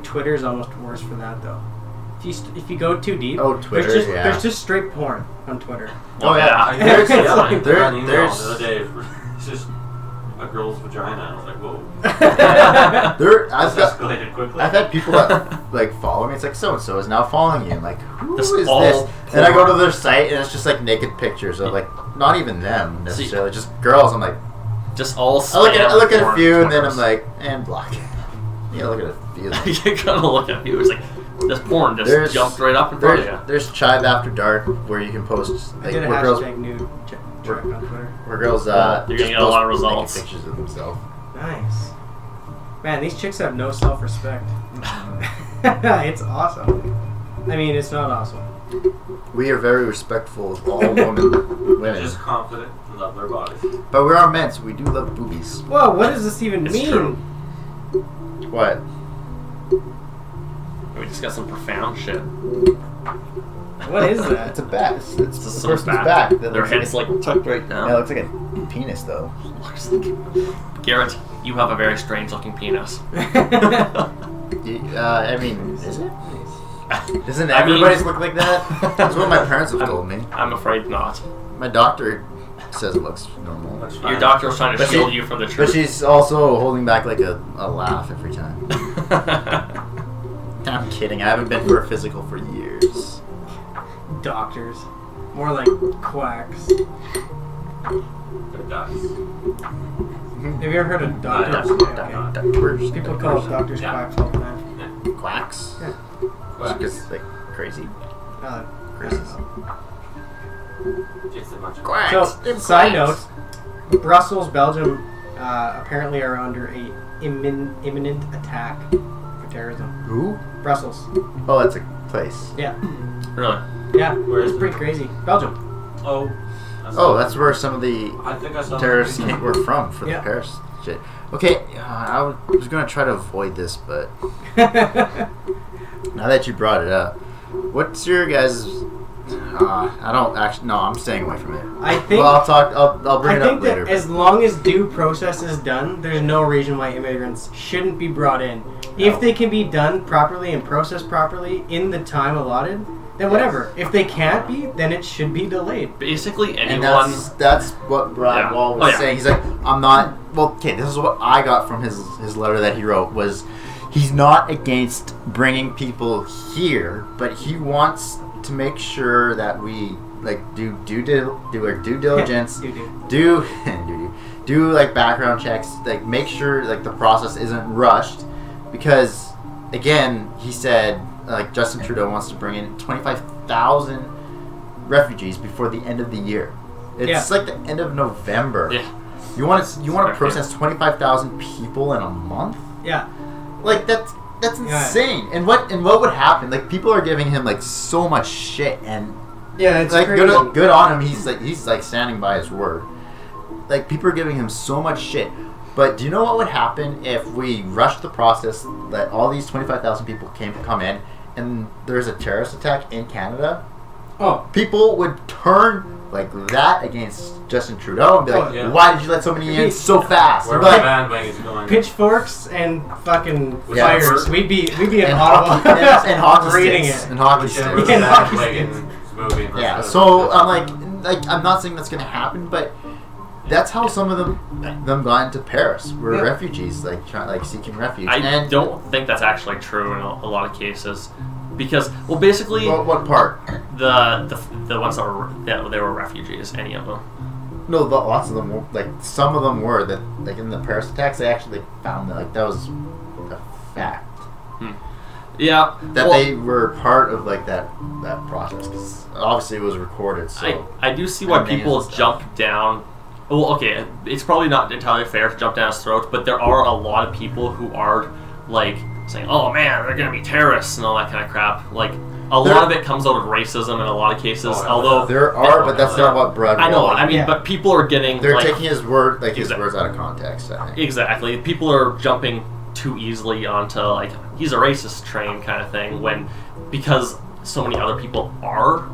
Twitter's almost worse for that though. If you go too deep, Oh, Twitter, there's just straight porn on Twitter. Oh, yeah. I There's- heard yeah, something there- on email there's- the other day. It's just a girl's vagina. I was like, whoa. I've This got escalated quickly. I've had people that like follow me. It's like so and so is now following you. I'm like, who This is all this? And I go to porn. their site and it's just like naked pictures of like not even them necessarily, just girls. I'm like, Just all I look at a spam few and then I'm Twitters. like, and block. Yeah, look at a few. You gotta look at you. It's like this porn just There's- jumped right up in front of you. There's Chive After Dark where you can post I like did a where girls hashtag nude check on Twitter. where girls You're just gonna get a lot of post naked results. pictures of themselves. Nice. Man, these chicks have no self-respect. It's awesome. I mean, it's not awesome. We are very respectful of all women, Just confident and love their bodies. but we are men, so we do love boobies. Whoa, what does this even It's mean? true. What? We just got some profound shit. What is that? It's a back. It's Just the some person's back. That Their looks head's like like tucked right down. yeah, it looks like a penis though. Looks like Garrett, you have a very strange looking penis. I mean, is it? Doesn't I mean- everybody's look like that? That's what my parents have told me. I'm afraid not. My doctor says it looks normal. That's Your fine. doctor was trying to But she- shield you from the But truth. she's also holding back like a laugh every time. I'm kidding. I haven't been for a physical for years. Doctors. More like quacks. They're ducks. Have you ever heard of doctors? Yeah, Okay. Doctors. People call doctors Yeah. quacks all the time. quacks. Yeah. Quacks. Just like crazy. Crazy. Just a bunch of Quacks. So, They're side quacks. note, Brussels, Belgium, apparently are under a imminent attack for terrorism. Who? Brussels. Oh, that's a place. Yeah. Really? Yeah. Where is It's it? pretty crazy. Belgium. Oh. Oh, that's where some of the I think I saw terrorists that. were from for Yeah. the Paris shit. Okay, I was gonna try to avoid this, but now that you brought it up, What's your guys'? I don't actually. No, I'm staying away from it. I think. Well, I'll talk. I'll bring it I think up later. that as long as due process is done, there's no reason why immigrants shouldn't be brought in. If they can be done properly and processed properly in the time allotted, then whatever. If they can't be, then it should be delayed. Basically, And anyone. that's what Brad Yeah. Wall was Oh, yeah. saying. He's like, I'm not. Well, okay, this is what I got from his letter that he wrote was, he's not against bringing people here, but he wants to make sure that we like do our due diligence, do like background checks, like make sure like the process isn't rushed, because again, he said like Justin Trudeau wants to bring in 25,000 refugees before the end of the year. It's like the end of November. Yeah. You want to process 25,000 people in a month? Yeah. Like that's insane. And what would happen? Like people are giving him like so much shit, and Yeah, it's like crazy. good on him. He's like standing by his word. Like people are giving him so much shit. But do you know what would happen if we rushed the process, that all these 25,000 people come in, and there's a terrorist attack in Canada? Oh, People would turn like that against Justin Trudeau and be like, Oh, yeah. why did you let so many in so fast? Where And my be like, bandwagon's going. pitchforks and fucking Yeah. fires. We'd be in and Ottawa hockey, and hockey reading sticks. it. And hockey Whichever sticks. Yeah, bandwagon's moving. Yeah, let's so go. I'm like I'm not saying that's gonna happen, but that's how some of them got into Paris. Were Yeah. refugees, like seeking refuge. I and don't think that's actually true in a lot of cases, because basically what part? the ones that they were refugees, any of them. No, lots of them were, like some of them were, that like in the Paris attacks they actually found that like that was a fact, Yeah, that well, they were part of like that process, because obviously it was recorded. So I do see why and names people and stuff. jump down. Well, okay, it's probably not entirely fair to jump down his throat, but there are a lot of people who are like saying, "Oh man, they're gonna be terrorists" and all that kind of crap. Like a lot of it comes out of racism in a lot of cases. Oh, yeah. Although there are, but that's not what Brad. I know, Wall- I mean, Yeah. but people are getting they're like, taking his word, like his Exactly. words out of context. I think. Exactly. People are jumping too easily onto like he's a racist train kind of thing because so many other people are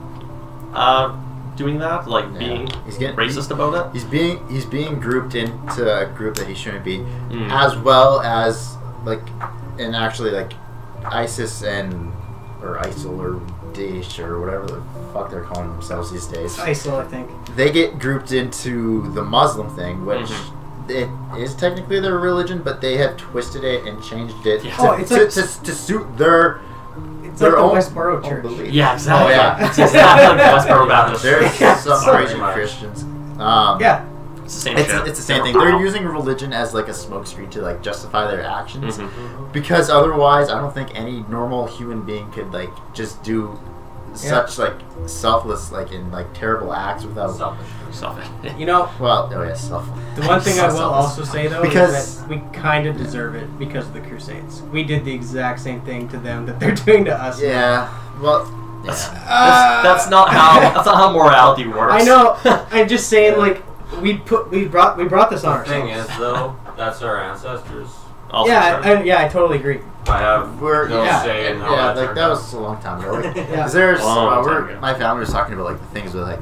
doing that, like Yeah. being He's getting racist about it. He's being grouped into a group that he shouldn't be, Mm. as well as like, and actually like ISIS or ISIL or Daesh or whatever the fuck they're calling themselves these days. ISIL, I think. They get grouped into the Muslim thing, which it is technically their religion, but they have twisted it and changed it Yeah. Oh, it's like- to suit their It's their like the own Westboro own Church. beliefs. Yeah, exactly. Oh, yeah. It's exactly like the Westboro Baptist. There's Yeah, some so crazy much. Christians. Yeah. It's the same It's shit. the same thing. They're using religion as like a smokescreen to like justify their actions, Mhm. because otherwise, I don't think any normal human being could like just do such like selfless, like in like terrible acts without. Selfish. You know, Well, oh yeah, self. the one thing I will Selfless. also say though Because- is that we kind of deserve it because of the Crusades. We did the exact same thing to them that they're doing to us. Yeah. Well. Yeah. That's not how morality works. I know. I'm just saying, like we brought this on The thing ourselves. is, though, that's our ancestors. Also Yeah, true. I totally agree. I have We're no yeah, say in how yeah, that like turned that out. was a long time ago. Like, Yeah. 'cause there's Long time ago. my family was talking about like the things with like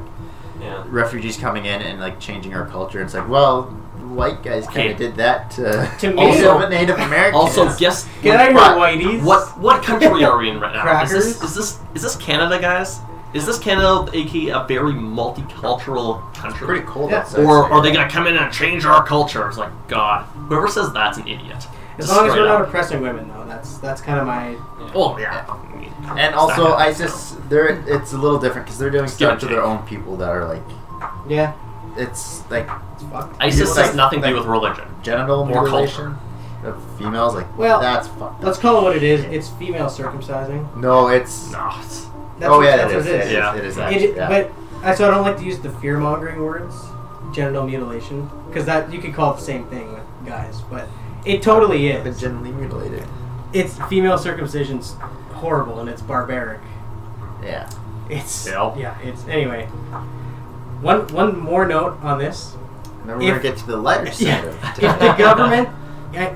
Yeah. refugees coming in and like changing our culture. It's like, well, white guys kind Okay. of did that To me- Also- Native Americans. Also, guess Get out of here, whiteys. what country are we in right now? Crackers? Is this Canada, guys? Is this Canada, aka a very multicultural country? pretty cold Yeah. outside. Or so- are they gonna come in and change our culture? It's like God. Whoever says that's an idiot. As long as Straight we're not up. oppressing women, though, that's kind of my. Oh yeah. And also, ISIS, it's a little different because they're doing It's gonna stuff to their change. own people that are like, Yeah, it's like it's fucked. ISIS Like- has nothing to do like- with religion. genital Or mutilation of females. Like, Well, that's fucked Let's up. call it what it is. It's female circumcising. No, it's. No. It's, That's Oh what, yeah, that's it what is. it is. Yeah. It is It- actually. Yeah. But that's why I don't like to use the fear mongering words, genital mutilation, because that you could call it the same thing with guys, but it totally But is. genitally mutilated. It's female circumcision's horrible and it's barbaric. Yeah. It's Yeah. It's anyway. One more note on this. And then we're gonna If- get to the lighter side Yeah, of it. if the government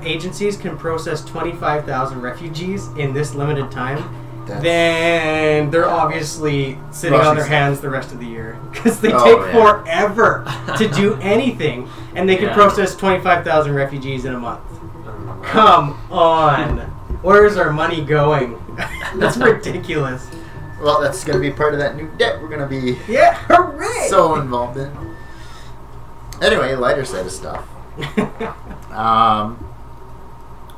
agencies can process 25,000 refugees in this limited time, then they're obviously sitting on their hands the rest of the year because they Oh, take yeah. forever to do anything, and they can Yeah. process 25,000 refugees in a month. Come on, where's our money going? That's ridiculous. Well, that's going to be part of that new debt we're going to be Yeah, hooray! so involved in. Anyway, lighter side of stuff.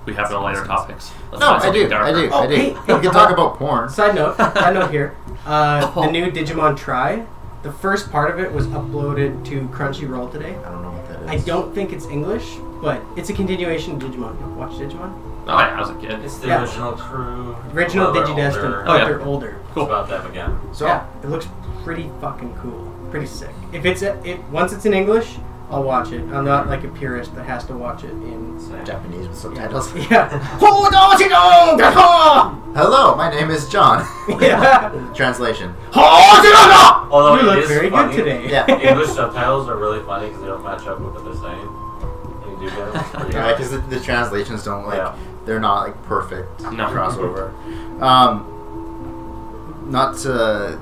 We have no lighter topics. Let's No, find I something do. darker. I do. Oh, I do. hey, We can talk about porn. Side note here. The new Digimon Try, the first part of it was uploaded to Crunchyroll today. I don't know what that I is. don't think it's English, but it's a continuation of Digimon. You watch Digimon? Oh, yeah, I was a kid. It's the Yeah. original crew. Original Well, they're Digidestined, older. Oh, yeah. they're older. It's about them again. So, Yeah, it looks pretty fucking cool. Pretty sick. If it's once it's in English, I'll watch it. I'm not like a purist that has to watch it in. Same. Japanese with subtitles. Yeah. Hello, my name is John. Yeah. Translation. Although You it look is very funny, good today. Yeah. English subtitles are really funny because they don't match up with what they're saying. You do get it. It's pretty Yeah, because the translations don't Yeah. they're not like perfect No. crossover. Not to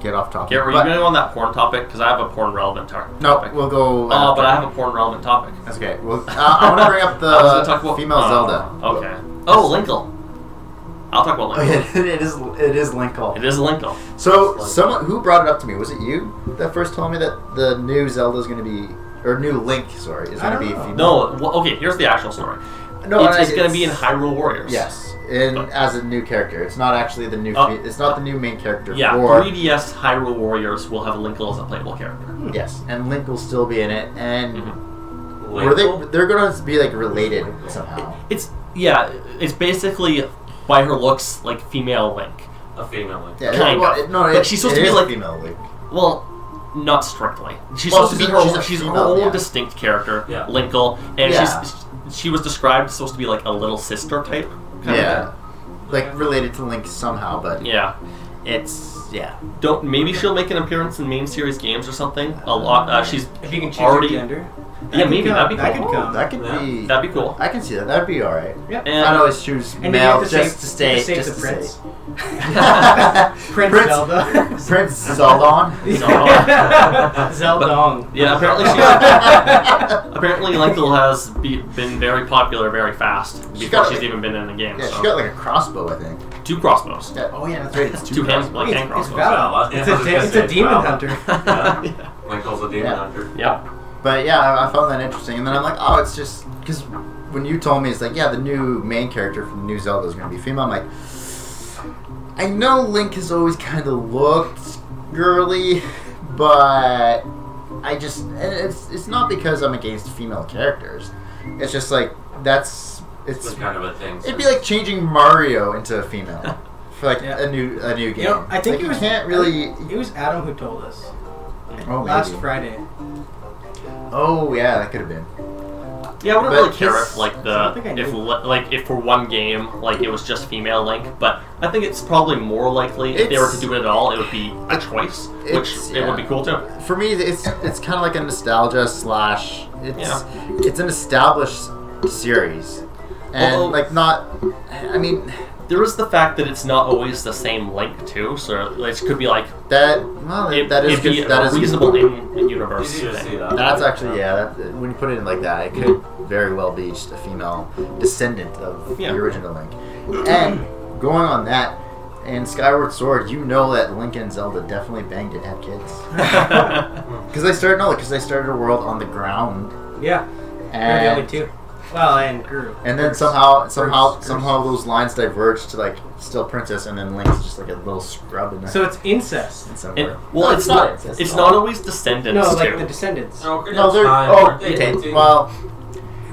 get off topic. Garrett, were you but going to go on that porn topic? Because I have a porn relevant topic. no, we'll go. Oh, but I have a porn relevant topic. That's okay. Well, I want to bring up I was gonna talk the about female Zelda. Okay. Oh, Linkle. I'll talk about Oh, Linkle. yeah, it is Linkle. It is Linkle. So someone who brought it up to me, was it you that first told me that the new Zelda is going to be, or new Link, sorry, is I going to don't be know. female? No, well, okay, here's the actual story. No, it's going to be in Hyrule Warriors. Yes, as a new character. It's not actually the new. It's not the new main character. Yeah, for 3DS Hyrule Warriors will have Linkle as a playable character. Yes, and Link will still be in it, and Linkle? they're gonna be related somehow. It's basically by her looks like female Link. A female Link. Yeah, Kind of. No, But she's supposed to be is like- female Link. Well, not strictly. She's Well, supposed to be she's a she's her female, own yeah. distinct character, Yeah. Linkle, and Yeah. she was described supposed to be like a little sister type. Kind Yeah, related to Link somehow, but Of. Yeah. Maybe she'll make an appearance in main series games or something. A lot. She's If you can choose already. your gender. Yeah, maybe that'd be cool. That could come. that could Yeah. be. That'd be cool. I can see that. That'd be all right. Yep. And- I'd always choose And male you just to stay. save Just the to prince. stay. Prince Zelda. Prince Zeldon. Zeldong. Yeah, apparently Linkle has been very popular very fast before she's even been in the game. Yeah, so. she got like a crossbow, I think. 2 crossbows. Yeah. Oh yeah, that's right. It's Two hands, crossbows. like hand It's crossbows. valid. Yeah, It's I was gonna a say demon valid. hunter. Yeah. Linkle's a demon Yeah. hunter. Yeah. But yeah, I found that interesting, and then I'm like, oh, it's just because when you told me it's like, yeah, the new main character from the new Zelda is going to be female. I'm like, I know Link has always kind of looked girly, but I just and it's not because I'm against female characters. It's just like It's it's kind of a thing. it'd be like changing Mario into a female for like Yeah. a new game. You know, I think like, it was you can't really. It was Adam who told us Oh, last maybe. Friday. Oh yeah, that could have been. Yeah, I wouldn't But really care his- if like I think I knew. if for one game like it was just female Link, but I think it's probably more likely if they were to do it at all, it would be a choice, which it's- it would be yeah. cool too. For me, it's kind of like a nostalgia slash. Yeah. It's an established series, and Although- like not. I mean, There is the fact that it's not always the same Link too, so it could be like that. Well, that is it'd be good. That a is reasonable in universe Easy to thing. see that. That's actually That, when you put it in like that, it could very well be just a female descendant of Yeah. the original Link. And going on that, in Skyward Sword, you know that Link and Zelda definitely banged and had kids because they started a world on the ground. Yeah, they're the And only two. Well, and Guru. And then somehow Bruce. those lines diverge to like still Princess, and then Link's just like a little scrub in there. So it's incest. in somewhere. Well, No, it's not. incest It's at not all. always descendants No, too. like the Descendants. No, No, they're okay. Well,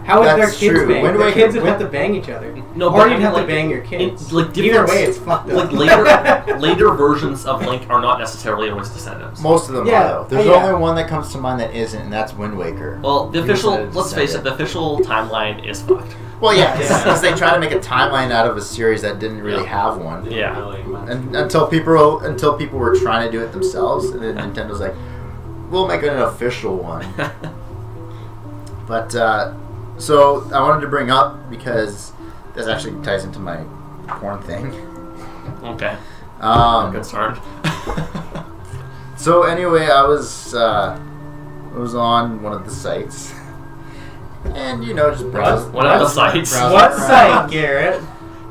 How would their That's kids true. bang? When do Their I- kids would when- have to bang each other. No, or but I you'd mean, have like, to bang your kids. like Either different- way, it's fucked up. like later versions of Link are not necessarily always descendants. most of them Yeah. are though. There's Yeah. only one that comes to mind that isn't, and that's Wind Waker. Well, the He was official, a let's face it, descendant. the official timeline is fucked. Well, yeah, Yeah. because they try to make a timeline out of a series that didn't really Yeah. have one. Yeah. And until people were trying to do it themselves, and then Nintendo's like, we'll make an official one. But so I wanted to bring up, because this actually ties into my porn thing. Okay. Good start. So anyway, I was on one of the sites, and just browse. One of the sites. What site, Garrett?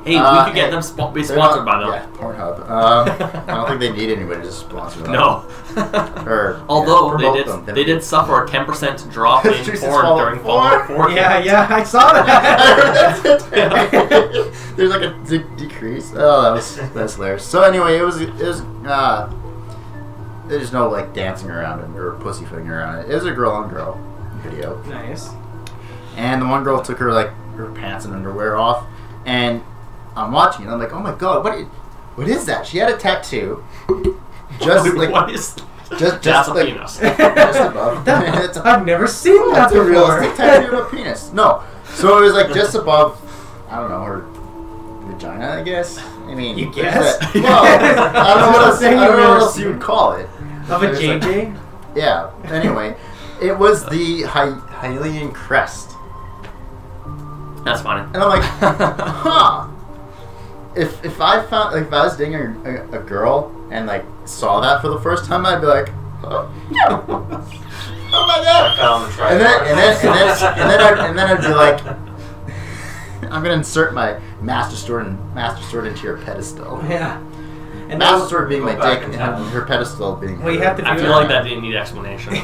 Hey, we could get them be sponsored by them. Yeah, Pornhub. I don't think they need anybody to sponsor them. No. Or, Although promote them. they did suffer a 10% drop in Jesus, porn Fallout during Fallout 4. Yeah, I saw that. There's like a decrease. Oh, that's hilarious. So anyway, it was there's no like dancing around it or pussyfooting around it. It was a girl on girl video, Nice. and the one girl took her pants and underwear off, and I'm watching it. I'm like, oh my god, what is that? She had a tattoo, just like What is just that's a like penis. just above. It's I've never seen that That's a before. realistic tattoo of a penis. No. So it was like just above, I don't know, her vagina, I guess. I mean, You there's guess? that- Well, I don't know what else, Saying I don't you've know what never else you seen would call it. Of a There's like- JJ? Yeah. Anyway, it was the Hylian crest. That's funny. And I'm like, huh. If I was dating a girl and like saw that for the first time, I'd be like, oh my I god. found the And tripod. then I'd be like, I'm gonna insert my master sword into your pedestal. Yeah. And Master then, sword being my Go back dick, in and time. her pedestal being. Well, you have to I do feel it. like that didn't need explanation.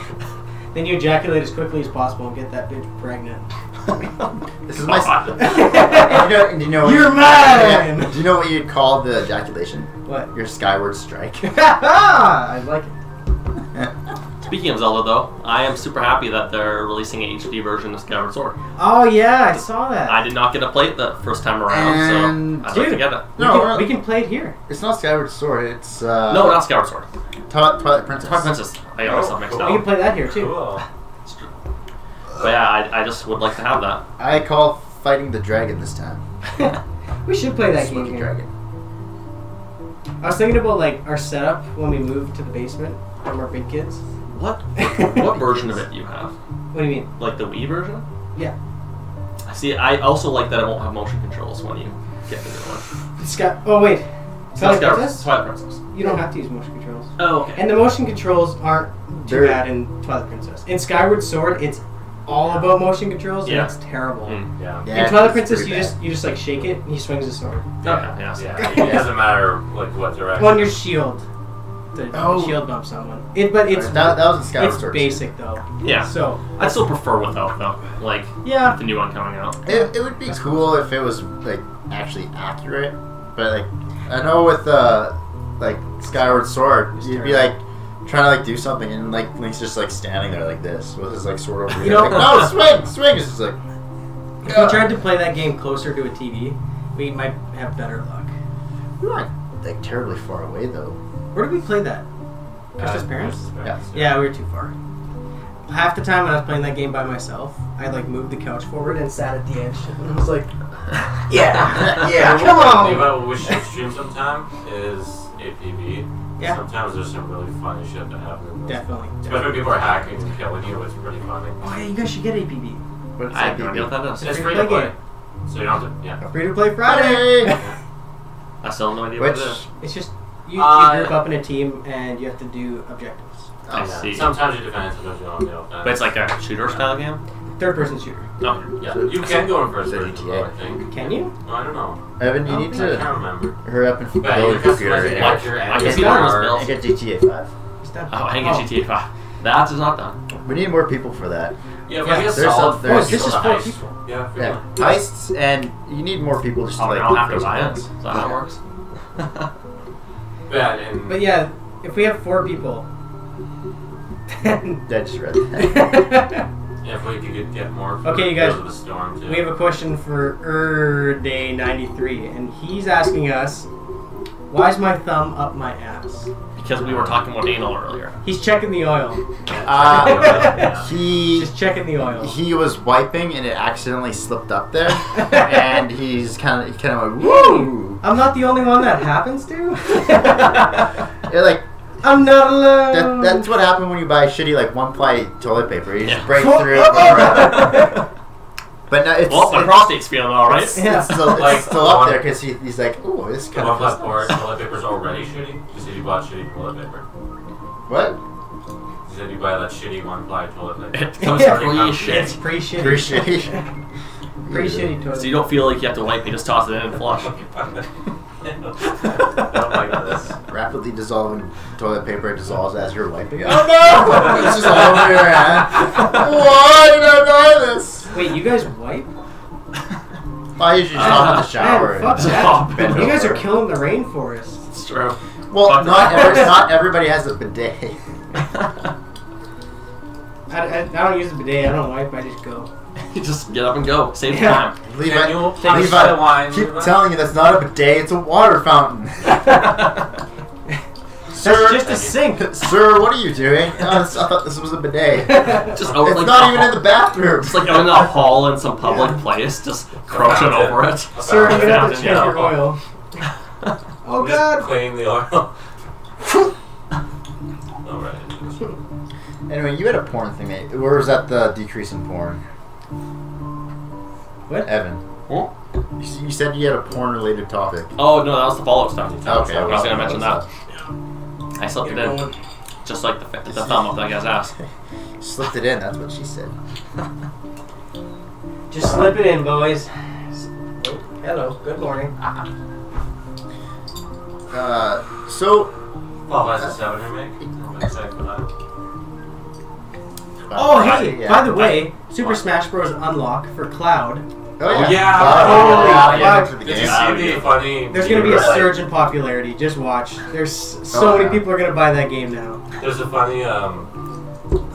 then you ejaculate as quickly as possible and get that bitch pregnant. This is my. God. Do you know? You're Yeah, mine! do you know what you'd call the ejaculation? What? Your skyward strike. I like it. Speaking of Zelda, though, I am super happy that they're releasing an HD version of Skyward Sword. Oh, yeah, I saw that. I did not get to play it the first time around, And- so I'd like to Dude. get it. No, we can play it here. It's not Skyward Sword. It's No, not Skyward Sword. Twilight Princess. Twilight Princess. I got myself mixed We up. can play that here, too. Cool. It's true. But yeah, I just would like to have that. I call fighting the dragon this time. We should play that game Smoky here. dragon. I was thinking about like our setup when we moved to the basement from our big kids. What version of it do you have? What do you mean? Like the Wii version? Yeah. See, I also like that it won't have motion controls when you get the new one. It's got. Oh wait. It's not Twilight Skyward Princess? Twilight Princess. You don't have to use motion controls. Oh, okay. And the motion controls aren't too They're- bad in Twilight Princess. In Skyward Sword, it's all about motion controls, Yeah. and it's terrible. Mm. Yeah. Yeah, In Twilight it's Princess, pretty you just like shake it, and he swings his sword. Okay, yeah. so- Yeah. It doesn't matter like what direction. On your shield, the Oh. shield bumps someone. But it's that was in Skyward it's Sword. basic though. Yeah. So I'd still prefer without, though. Like, yeah, the new one coming out. It would be cool if it was like actually accurate, but like I know with like Skyward Sword, It's you'd be terrible. like trying to like do something and like Link's just like standing there like this with his like sword over You here. know- Like, no, swing! It's just like. if we tried to play that game closer to a TV, we might have better luck. We weren't like terribly far away though. Where did we play that? Krista's parents? Krista's Yeah. Yeah, we were too far. Half the time when I was playing that game by myself, I like moved the couch forward and sat at the edge. And I was like, yeah, Yeah, come on. What we should stream sometime is APB. Yeah. Sometimes there's some really funny shit that happens. in this. Definitely. Especially when people are hacking and killing you, it's pretty funny. Oh yeah, you guys should get APB. But it's I have no idea what that is. It's free free to to play play. game. So you don't have to, yeah. Free to play Friday. Friday. I still have no idea Which what it is. It's just you group up in a team and you have to do objectives. I Yeah. see. Sometimes you defend, sometimes you don't. You know, But it's like a shooter style game? Third person shooter. No. yeah, you can go in first So person, GTA. though, I think. Can you? No, I don't know. Evan, you Oh, need I to can't remember. hurry up and Yeah, build you a can computer. customize the and actor I and can the see that on car. his and get GTA 5. It's done. Oh, I can get GTA 5. That is not done. We need more people for that. Yeah, but Yeah, I guess there's solid some- there's- Oh, this people is to 4 heist. people. Yeah, for Yeah, sure. heists, and you need more people just Oh, to I like. don't do have to crazy buy it? things. Is that how it works? Yeah, and But yeah, if we have 4 people, then I just read that. yeah, if we could get more for Okay, you guys, Heroes of the Storm, too. we have a question for Day93, and he's asking us, why is my thumb up my ass? Because we were talking about anal earlier. He's checking the oil. Yeah. He Just checking the oil. he was wiping and it accidentally slipped up there, and he's kind of went woo. I'm not the only one that happens to. You're like I'm not alone. that's what happened when you buy shitty like one ply toilet paper. You just Yeah. break through it. And But no, it's Well, my prostate's feeling all right. Yeah. It's still, Like, still up one- there because he's like, ooh, this The kind one of part toilet paper's already shitty. You said you bought shitty toilet paper. What? You said you buy that shitty one-ply toilet paper. It comes Yeah. free as shit. It's pretty shitty. Pretty shitty. Pretty shitty toilet. So you don't feel like you have to wipe, you just toss it in and flush. I don't like this. Rapidly dissolving toilet paper dissolves as you're wiping it. Oh no! This is all over your hand. Why did I buy this? Wait, you guys wipe? I usually just hop in the shower. Man, fuck and that. bend You guys over. are killing the rainforest. It's true. Well, Fuck not that. not everybody has a bidet. I don't use the bidet. I don't wipe. I just go. You just get up and go. Save Yeah. time. Levi, Can you Take pass Levi, the wine? keep Levi? telling you that's not a bidet, it's a water fountain. Sir, That's just a sink. Sir, what are you doing? Oh, I thought this was a bidet. Just out It's like not even in the bathroom. Just like out in a hall in some public place, just crouching fountain. over it. Sir, you have to Fountain, check yeah. your oil. Oh Just God. clean the oil. Alright. Anyway, you had a porn thing. Where was that the decrease in porn? What? Evan. Huh? You said you had a porn-related topic. Oh no, that was the Fallout stuff. Okay, I was gonna mention that. that. I slipped it Get in, going. just like the thumb up that guy's ass. Slipped it in, that's what she said. Just slip it in, boys. Oh, hello. Good morning. So... Final Fantasy VII remake. I'm excited for that. Oh, hey! yeah. By the way, Super Smash Bros. Unlock for Cloud. Oh, yeah. yeah. Holy fuck. for the Did game. you see the funny? There's gonna be a like, surge in popularity. Just watch. There's so Oh, many yeah. people are gonna buy that game now. There's a funny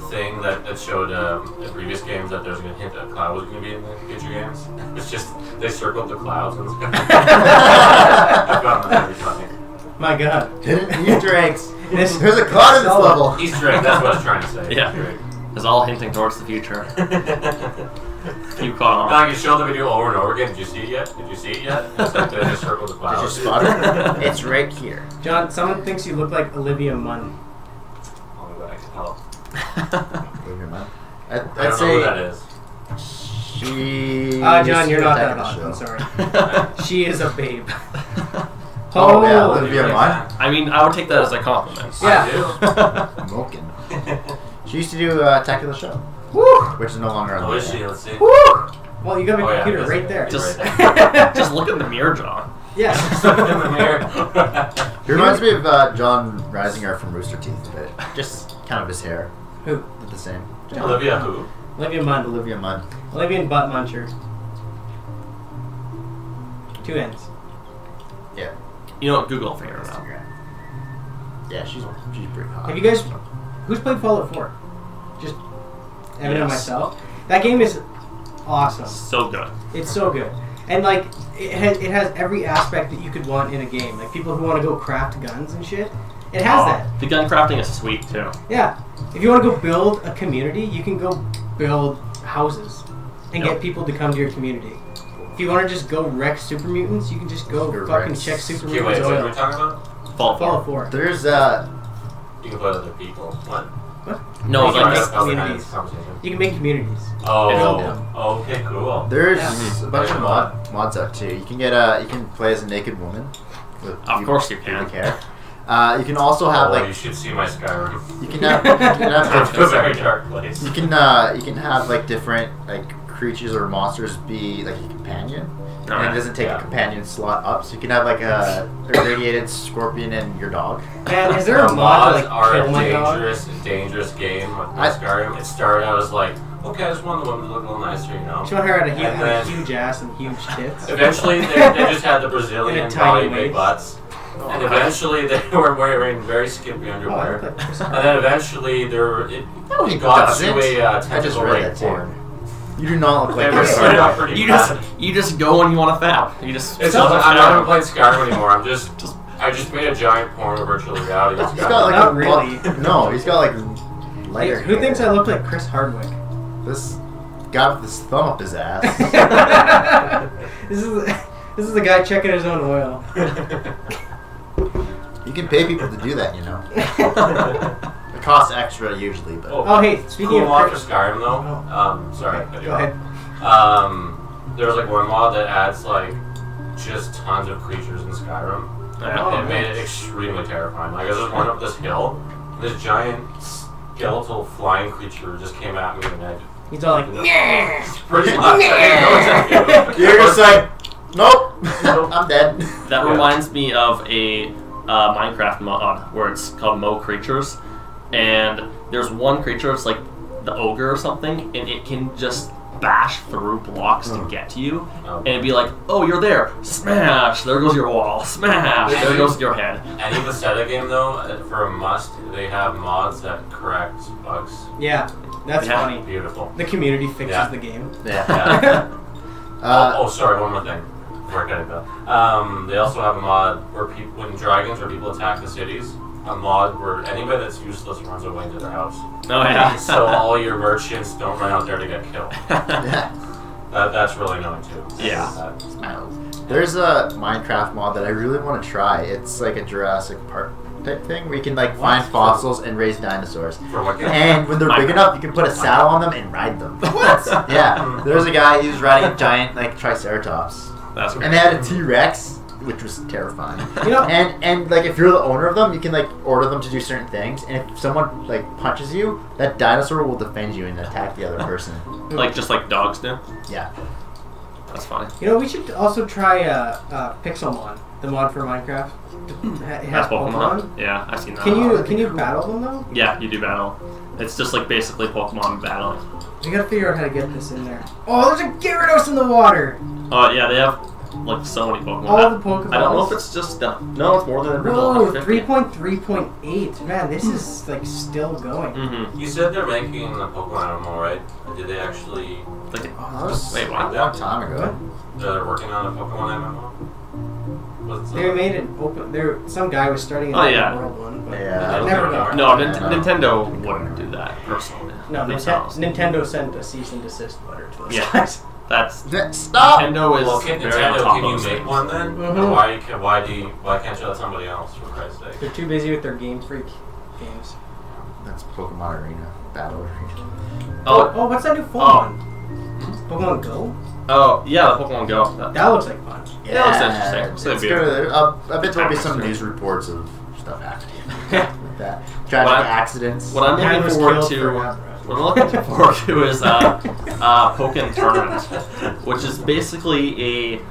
thing that showed in previous games that there's a hint that Cloud was going to be in the future games. It's just they circled the clouds. And I found that very funny. My God. Hidden Easter eggs. This- There's a cloud in this level. Easter egg. That's what I was trying to say. Yeah. Easter egg. It's all hinting towards the future. You caught on. Now you show the video over and over again. Did you see it yet? Did you see it yet? It's like they just circled the Did you clouds. spot it? It's right here. John, someone thinks you look like Olivia Munn. Only way I can help. Leave your mind. I I'd don't know who say that is. she... John, you're not that Attack hot. the I'm Show. sorry. She is a babe. Oh, yeah, Holy- Olivia Munn. I mean, I would take that as a compliment. Yeah. I Moken. She used to do Attack of the Show, Woo! which is no longer on do. the Oh, is air. she? Let's see. Woo! Well, you got my Oh, yeah, computer that's right it. there. Just, Right just look in the mirror, John. Yeah. in the mirror. He reminds me of John Reisinger from Rooster Teeth a bit. Just kind of his hair. Who? Did the same. Olivia who? Olivia Munn. Olivia Munn. Olivia Butt Muncher. 2 N's. Yeah. You know what? Google will figure it out. Instagram. Yeah, she's pretty hot. Have you guys... Who's played Fallout 4? Just Evan and Yes. myself. That game is awesome. So good. It's so good. And, like, it has every aspect that you could want in a game. Like, people who want to go craft guns and shit. It has that. The gun crafting is sweet too. Yeah. If you want to go build a community, you can go build houses and Yep. get people to come to your community. If you want to just go wreck super mutants, you can just go Super fucking wrecks. check super Okay, wait, mutants what are we oil. talking about? Fallout 4. Fallout 4. There's You can play with other people. What? No, You can like make this. communities. You can make communities. Oh, Yeah. okay, cool. there's Yeah. a bunch of mods out too. You can get you can play as a naked woman. With Of course you can. pubic hair. You can also have Oh, you like should see my Skyrim. you can have It's a very dark place. you can have like different like creatures or monsters be like a companion. And Alright. it doesn't take Yeah. a companion slot up, so you can have like a irradiated scorpion and your dog. Man, is there a mod mods to like are kill a my dog? dangerous game with I- Skyrim. It started out as like, okay, I just want the woman to look a little nicer, you know. She want her had a, And had a then- huge ass and huge tits. Eventually, they just had the Brazilian In a tiny body big waist. butts. And eventually, they were wearing very skimpy Oh, I underwear. look like Chris And Hart. then eventually, it he got doesn't. to a I just tentacle read rape that too. porn. You do not look like They Chris were started Hart. out pretty You bad. just go when you want to fap. You just. It's So- not, I'm not even playing Skyrim anymore. I just made a giant porno virtual reality. He's got like Not a really. no, he's got like lighter. Who thinks I hair. look like Chris Hardwick? This guy with his thumb up his ass? This is the guy checking his own oil. You can pay people to do that, you know. It costs extra usually, but Oh, hey, speaking Cool mod of for Chris, Skyrim though. Sorry. Okay, cut you go off. ahead. There's like one mod that adds like just tons of creatures in Skyrim. Yeah. It made it extremely terrifying. Like I was just went up this hill, this giant skeletal flying creature just came at me, and I He's all like, "Nyeh." pretty much I didn't know what to do. You're just like, nope, I'm dead. That Yeah. reminds me of a Minecraft mod where it's called Mo Creatures, and there's one creature, it's like the ogre or something, and it can just bash through blocks to get to you, Oh. and it'd be like, oh, you're there, smash, there goes your wall, smash, there goes your head. Any Bethesda game though, for a must, they have mods that correct bugs. Yeah, that's Yeah. funny. Beautiful. The community fixes Yeah. the game. Yeah. Yeah. Sorry, one more thing. Before I cut it though. They also have a mod where when dragons or people attack the cities, a mod where anybody that's useless runs away into their house. Oh yeah. So all your merchants don't run out there to get killed. Yeah. That's really annoying too. Yeah. There's a Minecraft mod that I really want to try. It's like a Jurassic Park type thing where you can like find fossils and raise dinosaurs. For what game? And when they're big Minecraft. enough, you can put a saddle on them and ride them. What? Yeah. There's a guy who's riding a giant like Triceratops, That's and they had a T-Rex, which was terrifying. You know, And like if you're the owner of them, you can like order them to do certain things, and if someone like punches you, that dinosaur will defend you and attack the other person. like just like dogs do. Yeah. That's funny. we should also try Pixelmon, the mod for Minecraft. It has That's Pokemon. Yeah, I've seen that. Can you battle them though? Yeah, you do battle. It's just like basically Pokemon battling. We gotta figure out how to get this in there. Oh, there's a Gyarados in the water. Oh yeah, they have like so many Pokemon. All the Pokeballs. I don't know if it's just no, it's more than the original. Whoa, 150. 3.3.8. Man, this is like still going. Mm-hmm. You said they're making the Pokemon MMO, right? Or did they actually? Like, Oh, that was wait, a what? long time ago. They're working on a Pokemon MMO. What's They made it open. There, some guy was starting an Oh, open yeah. world one, but Yeah. it never got. No, Yeah, no. Nintendo wouldn't do that personally. No, themselves. Nintendo sent a cease and desist letter to us. Yeah. guys. That's Stop! Nintendo is Well, can very on Nintendo, top can of you those make things. one then? Mhm. Or why can't you let somebody else, for Christ's sake? They're too busy with their Game Freak games. That's Pokemon Arena. Battle Arena. Oh, what's that new phone one? Pokemon Go? oh, yeah, the Pokemon Go. That looks like fun. Yeah, looks interesting. It's So it'd be good. I bet there'll be some Time news reports of stuff happening with that. Tragic What I'm- accidents. What I'm Man looking was forward killed to. for Hasbro. What I'm looking forward to is Pokken Tournament, which is basically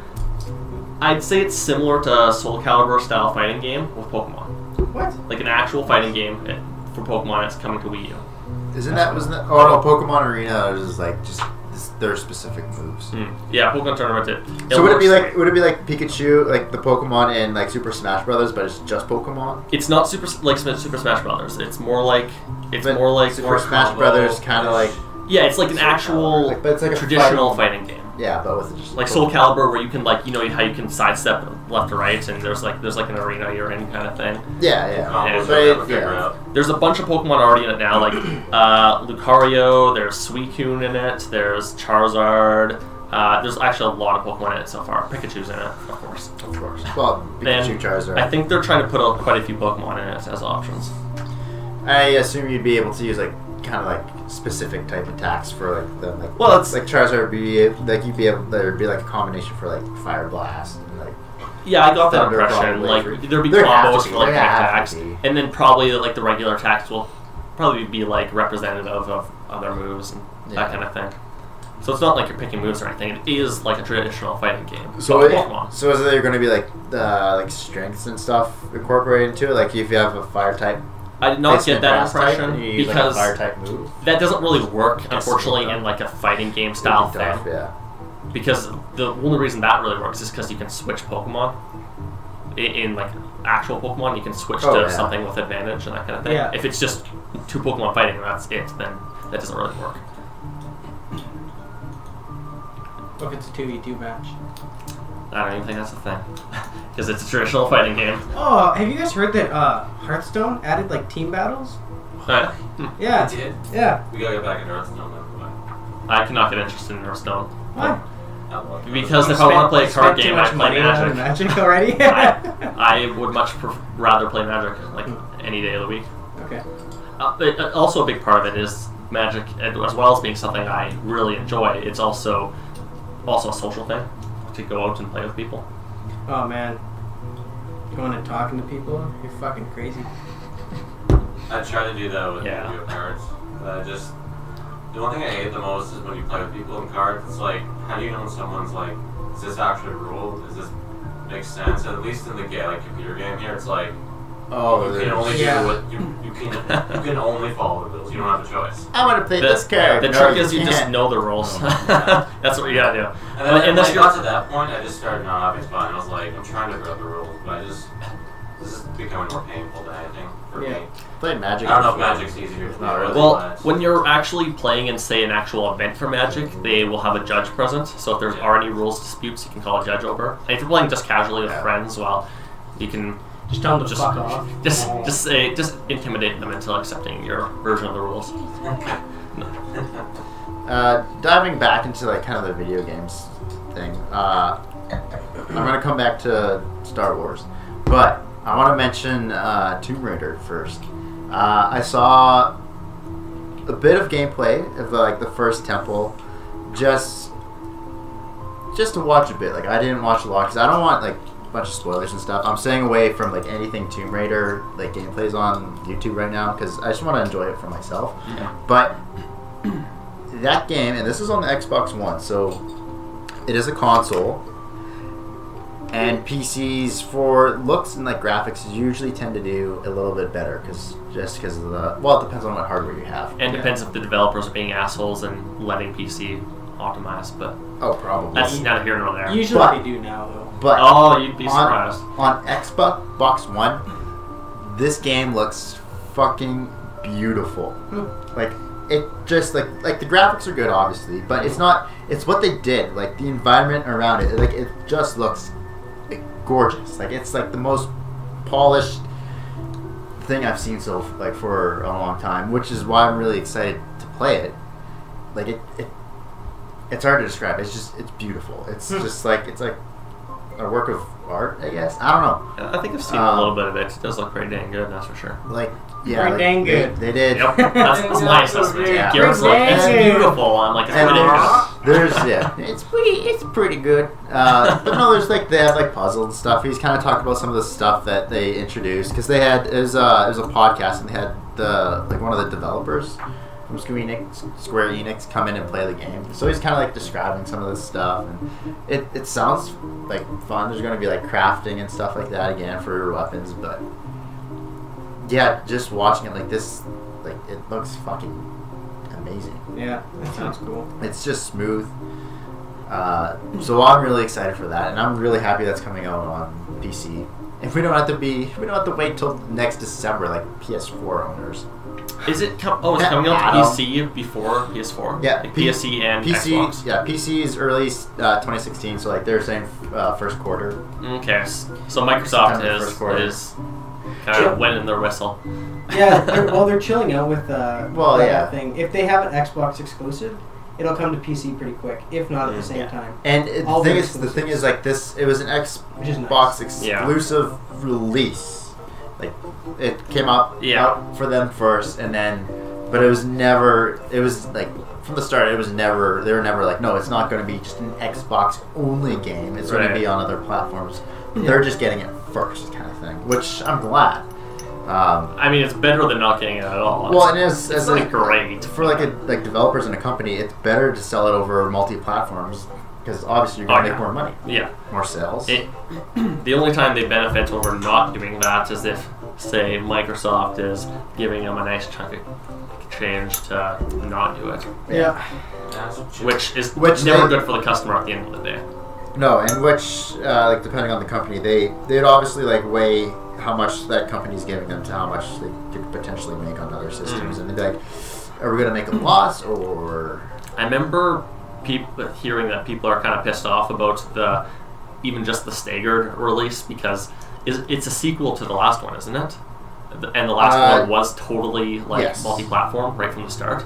I'd say it's similar to Soul Calibur style fighting game with Pokemon, What? like an actual fighting game for Pokemon. It's coming to Wii U. Wasn't that? Oh no, Pokemon Arena is like just their specific moves. Yeah, Pokemon Tournament. So would it be works like Pikachu, like the Pokemon in like Super Smash Brothers, but it's just Pokemon? It's not Super Smash Brothers. It's more like But more like Super Smash Brothers, kind of like yeah, it's like an Soul actual Calibur. But it's like a traditional fighting game. yeah, but with just Like Soul Calibur, where you can like how you can sidestep left to right, and there's like an arena you're in kind of thing. Yeah. Combos But you'll never it- figure yeah. out. There's a bunch of Pokemon already in it now, like Lucario. There's Suicune in it. There's Charizard. There's actually a lot of Pokemon in it so far. Pikachu's in it, of course. Well, Then Pikachu, Charizard. I think they're trying to put quite a few Pokemon in it as options. I assume you'd be able to use like kind of like specific type attacks for like the like. Well, it's- like Charizard would be like you'd be able there'd be like a combination for like Fire Blast and like Yeah, I got that Thunder impression. probably Like for- there'd be there have combos to be, for like there the have attacks, to be. and then probably like the regular attacks will probably be like representative of other moves and Yeah. that kind of thing. So it's not like you're picking moves or anything. It is like a traditional fighting game. So of Pokemon. so is there going to be like strengths and stuff incorporated into it? Like if you have a fire type, I did not facing get a that grass type, impression and you use, because like, a fire type move. that doesn't really work, Yes, unfortunately, okay. in like a fighting game style It'd be tough, thing. yeah. Because the only reason that really works is because you can switch Pokemon. In like actual Pokemon, you can switch Oh, to yeah. something with advantage and that kind of thing. Yeah. If it's just two Pokemon fighting and that's it, then that doesn't really work. What if it's a 2v2 match? I don't even think that's a thing. Because it's a traditional fighting game. Oh, have you guys heard that Hearthstone added like team battles? Yeah. We did. Yeah. We gotta get back into Hearthstone then. I cannot get interested in Hearthstone. Why? Because if I want to play a card Spent too game, I much play money on Magic. Magic already. I would much rather play Magic like any day of the week. Okay. Also, a big part of it is Magic, as well as being something I really enjoy, it's also a social thing to go out and play with people. Oh man, going and talking to people, you're fucking crazy. I try to do that with Yeah. Yu-Gi-Oh cards. The one thing I hate the most is when you play with people in cards. It's like, how do you know when someone's like, is this actually a rule? Does this make sense? At least in the computer game here, it's like, you can only Yeah. do what you can only follow the rules. You don't have a choice. I want to play this character. The No, trick is you just can't. know the rules. Yeah. That's what you gotta do. And then when this I got to that point, I just started not having fun. I was like, I'm trying to figure out the rules, but this is becoming more painful than anything for Yeah. me. Played Magic. I don't know if before. Magic's easier for Not me. really. Well, when you're actually playing in, say, an actual event for Magic, they will have a judge present. So if there are any rules disputes, you can call a judge over. And if you're playing just casually with Yeah. friends, well, you can Just tell them to fuck off. just intimidate them into accepting your version of the rules. Diving back into like kind of the video games thing, I'm gonna come back to Star Wars, but I want to mention Tomb Raider first. I saw a bit of gameplay of like the first temple, just to watch a bit. Like I didn't watch a lot because I don't want like a bunch of spoilers and stuff. I'm staying away from like anything Tomb Raider like gameplays on YouTube right now because I just want to enjoy it for myself. Yeah. But that game, and this is on the Xbox One, so it is a console. And PCs for looks and like graphics usually tend to do a little bit better because of the it depends on what hardware you have. And depends if the developers are being assholes and letting PC optimize, but Oh, probably. that's neither here nor there. Usually But- they do now though. But Oh, you'd be surprised. on Xbox One, this game looks fucking beautiful. Like it just like the graphics are good, obviously, but it's not. It's what they did. Like the environment around it. Like it just looks like, gorgeous. Like it's like the most polished thing I've seen for a long time, which is why I'm really excited to play it. Like it's hard to describe. It's beautiful. It's just like it's like a work of art, I guess. I don't know. I think I've seen a little bit of it. It does look pretty dang good, that's for sure. Like yeah, Pretty dang good. They did. Yep, that's my assessment. Yeah. Garrett's like, it's Pretty beautiful. I'm like, it's And pretty good. there's it's pretty good. But no, there's like they have like puzzles and stuff. He's kind of talked about some of the stuff that they introduced because it was a podcast and they had one of the developers from Square Enix come in and play the game. So he's kind of like describing some of this stuff and it sounds like fun. There's going to be like crafting and stuff like that again for your weapons, but yeah, just watching it like this, like it looks fucking amazing. Yeah, that sounds cool. It's just smooth. So I'm really excited for that, and I'm really happy that's coming out on PC. If we don't have to wait till next December, like PS4 owners. Is it? It's coming out to Adam. PC before PS4. Yeah, like PSC and PC. Xbox. Yeah, PC is early 2016, so like they're saying first quarter. Okay, so Microsoft September, first quarter. is kind of wetting their whistle. Yeah, they're chilling out with yeah. thing. If they have an Xbox exclusive, it'll come to PC pretty quick. If not at the same time. And All the the thing is like this. It was an Which is Xbox nice. exclusive release. Like it came out for them first, and then, but it was never. It was like from the start. It was never. They were never like, no, it's not going to be just an Xbox only game. It's going to be on other platforms. They're just getting it first, kind of thing. Which I'm glad. I mean, it's better than not getting it at all. Well, and it's like great for like developers in a company. It's better to sell it over multi-platforms because obviously you're going to make more money, Yeah. more sales. The only time they benefit over not doing that is if, say, Microsoft is giving them a nice chunk of change to not do it, Yeah. which is Which never they- good for the customer at the end of the day. No, and which like depending on the company, they'd obviously like weigh how much that company's giving them to how much they could potentially make on other systems, and they'd be like, "Are we going to make a loss or?" I remember hearing that people are kind of pissed off about even just the staggered release because it's a sequel to the last one, isn't it? And the last one was totally like yes. multi-platform right from the start.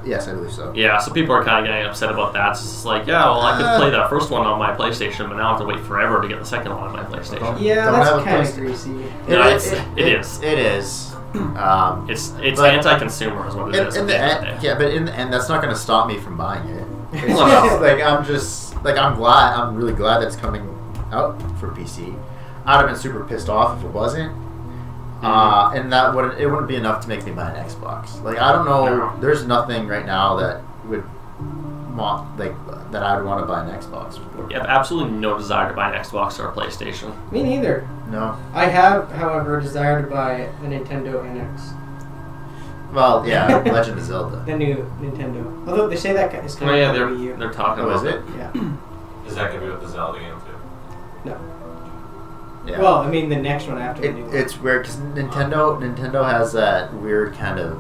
Yes, I believe so. Yeah, so people are kind of getting upset about that. It's just like, yeah, well, I could play that first one on my PlayStation, but now I have to wait forever to get the second one on my PlayStation. Yeah, Don't that's have a kind of PlayStation. greasy. Yeah, it is. It is. It's But- anti-consumer is what it is. In at the the end of end, the day. yeah, but in the end, that's not going to stop me from buying it. It's Well, just, like I'm really glad that it's coming out for PC. I'd have been super pissed off if it wasn't. And it wouldn't be enough to make me buy an Xbox. Like I don't know, No. there's nothing right now that would that I would want to buy an Xbox for. You have absolutely no desire to buy an Xbox or a PlayStation. Me neither. No. I have, however, a desire to buy a Nintendo NX. Well, yeah, Legend of Zelda. The new Nintendo. Although they say that is Oh coming yeah, out of the Wii U. they're talking Oh, about is it? Yeah. Is that gonna be with the Zelda game too? No. Yeah. Well, I mean the next one after the new one. It's weird because Nintendo has that weird kind of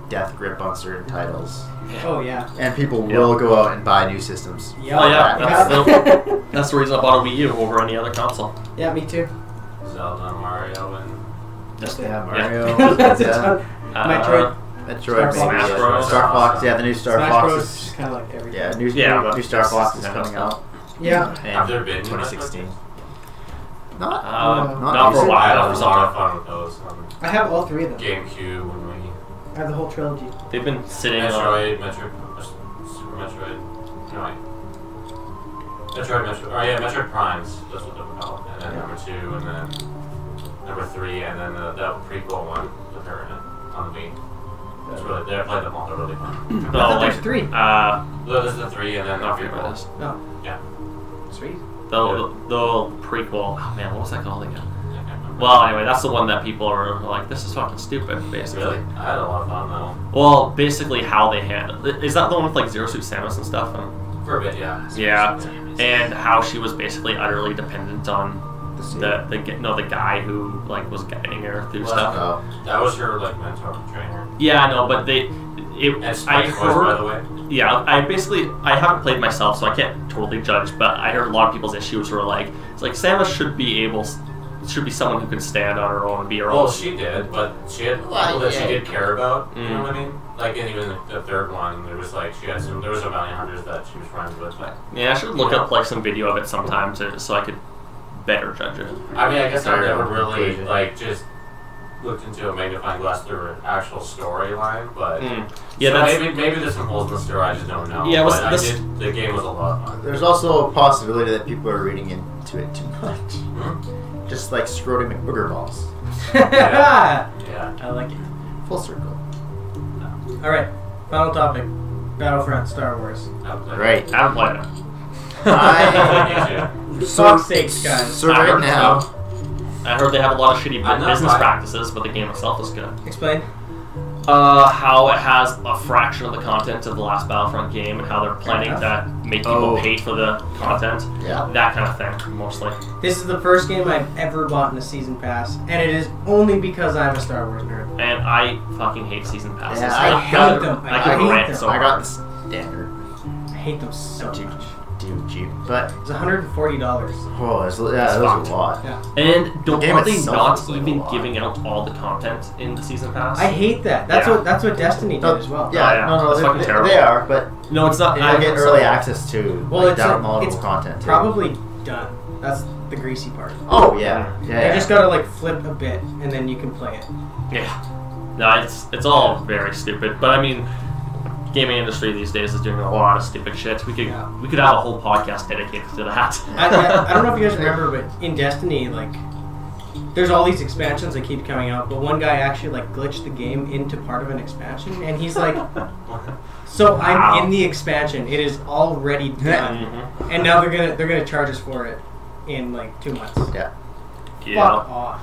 death grip on certain titles, Oh yeah. and people will go out and buy new systems. Yeah. Oh, yeah, Yeah. That's the reason I bought a Wii U over any other console. Yeah, me too. Zelda, Mario, and Just Yeah, that. Mario. That's a yeah. ton. Metroid. Metroid, Star maybe, Fox. Bros. Star Fox, yeah, the new Star Smash Fox Bros. is, Just kind of like everything. yeah, but new Star Fox is Nintendo coming stuff. out Yeah. Have there in been 2016. Not Not for a recent. while. I had for a lot something. of fun with those on I have all three of them. GameCube when we I have the whole trilogy. They've been sitting on. Metroid, Super Metroid. No wait. Metroid. Oh yeah, Metroid Primes. That's what they were called. And then number 2, and then number 3, and then the prequel one with her in it on the Wii. It's really. I played them all. They're really fun. I thought there's three. There's the 3, and then the I forget what it prequel. is. No. Yeah. Sweet. The prequel. Oh man, what was that called again? I can't remember. Well, anyway, that's the one that people are like, this is fucking stupid, basically. Really, I had a lot of fun though. Well, basically how they handle. Is that the one with like Zero Suit Samus and stuff? For a bit, yeah. Yeah, and how she was basically utterly dependent on the guy who like was guiding her through Well, stuff. Oh, That was her like mentor and trainer. Yeah, I know, but And I Spike's voice, by the way. Yeah, I haven't played myself, so I can't totally judge. But I heard a lot of people's issues were like, it's like Samus should be someone who can stand on her own and be her Well, own. she did, but she had people Well, that yeah. she did care about. You Mm. know what I mean? Like, and even the third one, there was like there was a bounty hunters that she was friends with. But Yeah, I should look up like some video of it sometime so I could better judge it. I mean, I guess I've Sorry, never I'm really conclusion. like just looked into a magnifying glass through an actual storyline, but Yeah, so that's maybe there's some holes in the story. I just don't know. Yeah, but was- the game was a lot of fun. there's also a possibility that people are reading into it too much, Hmm? just like Scrody McBooger balls. Yeah. I like it. Full circle. All right. Final topic. Battlefront Star Wars. Right. I haven't played it. I For fuck's sakes, guys. so I right heard now. so. I heard they have a lot of shitty I'm not business buying- practices, but the game itself is good. Explain. How it has a fraction of the content of the last Battlefront game, and how they're planning to make people Oh. pay for the content. Yeah. That kind of thing, mostly. This is the first game I've ever bought in a season pass, and it is only because I'm a Star Wars nerd. And I fucking hate season passes. Yeah, I hate could- them. I I could hate rant them. so I got hard. the standard. I hate them so much. Cheap, but It's $140. oh, It's that was fucked. a lot. Yeah. And The game are they itself not is like a even lot. giving out all the content in the season pass? I hate that. That's Yeah. what Destiny did No, as well. Yeah, Oh, yeah. no, That's fucking they terrible. are, but No, it's not. you'll I get heard early some- access to Well, it's downloadable content too. probably done. That's the greasy part. Oh yeah, yeah. You just gotta like flip a bit, and then you can play it. Yeah. No, it's all very stupid. But I mean, gaming industry these days is doing a lot of stupid shit. We could have a whole podcast dedicated to that. I don't know if you guys remember, but in Destiny, like, there's all these expansions that keep coming out, but one guy actually like glitched the game into part of an expansion, and he's like, "So Wow. I'm in the expansion. It is already done, Mhm. and now they're gonna charge us for it in like 2 months. Yeah, Yeah. Fuck off.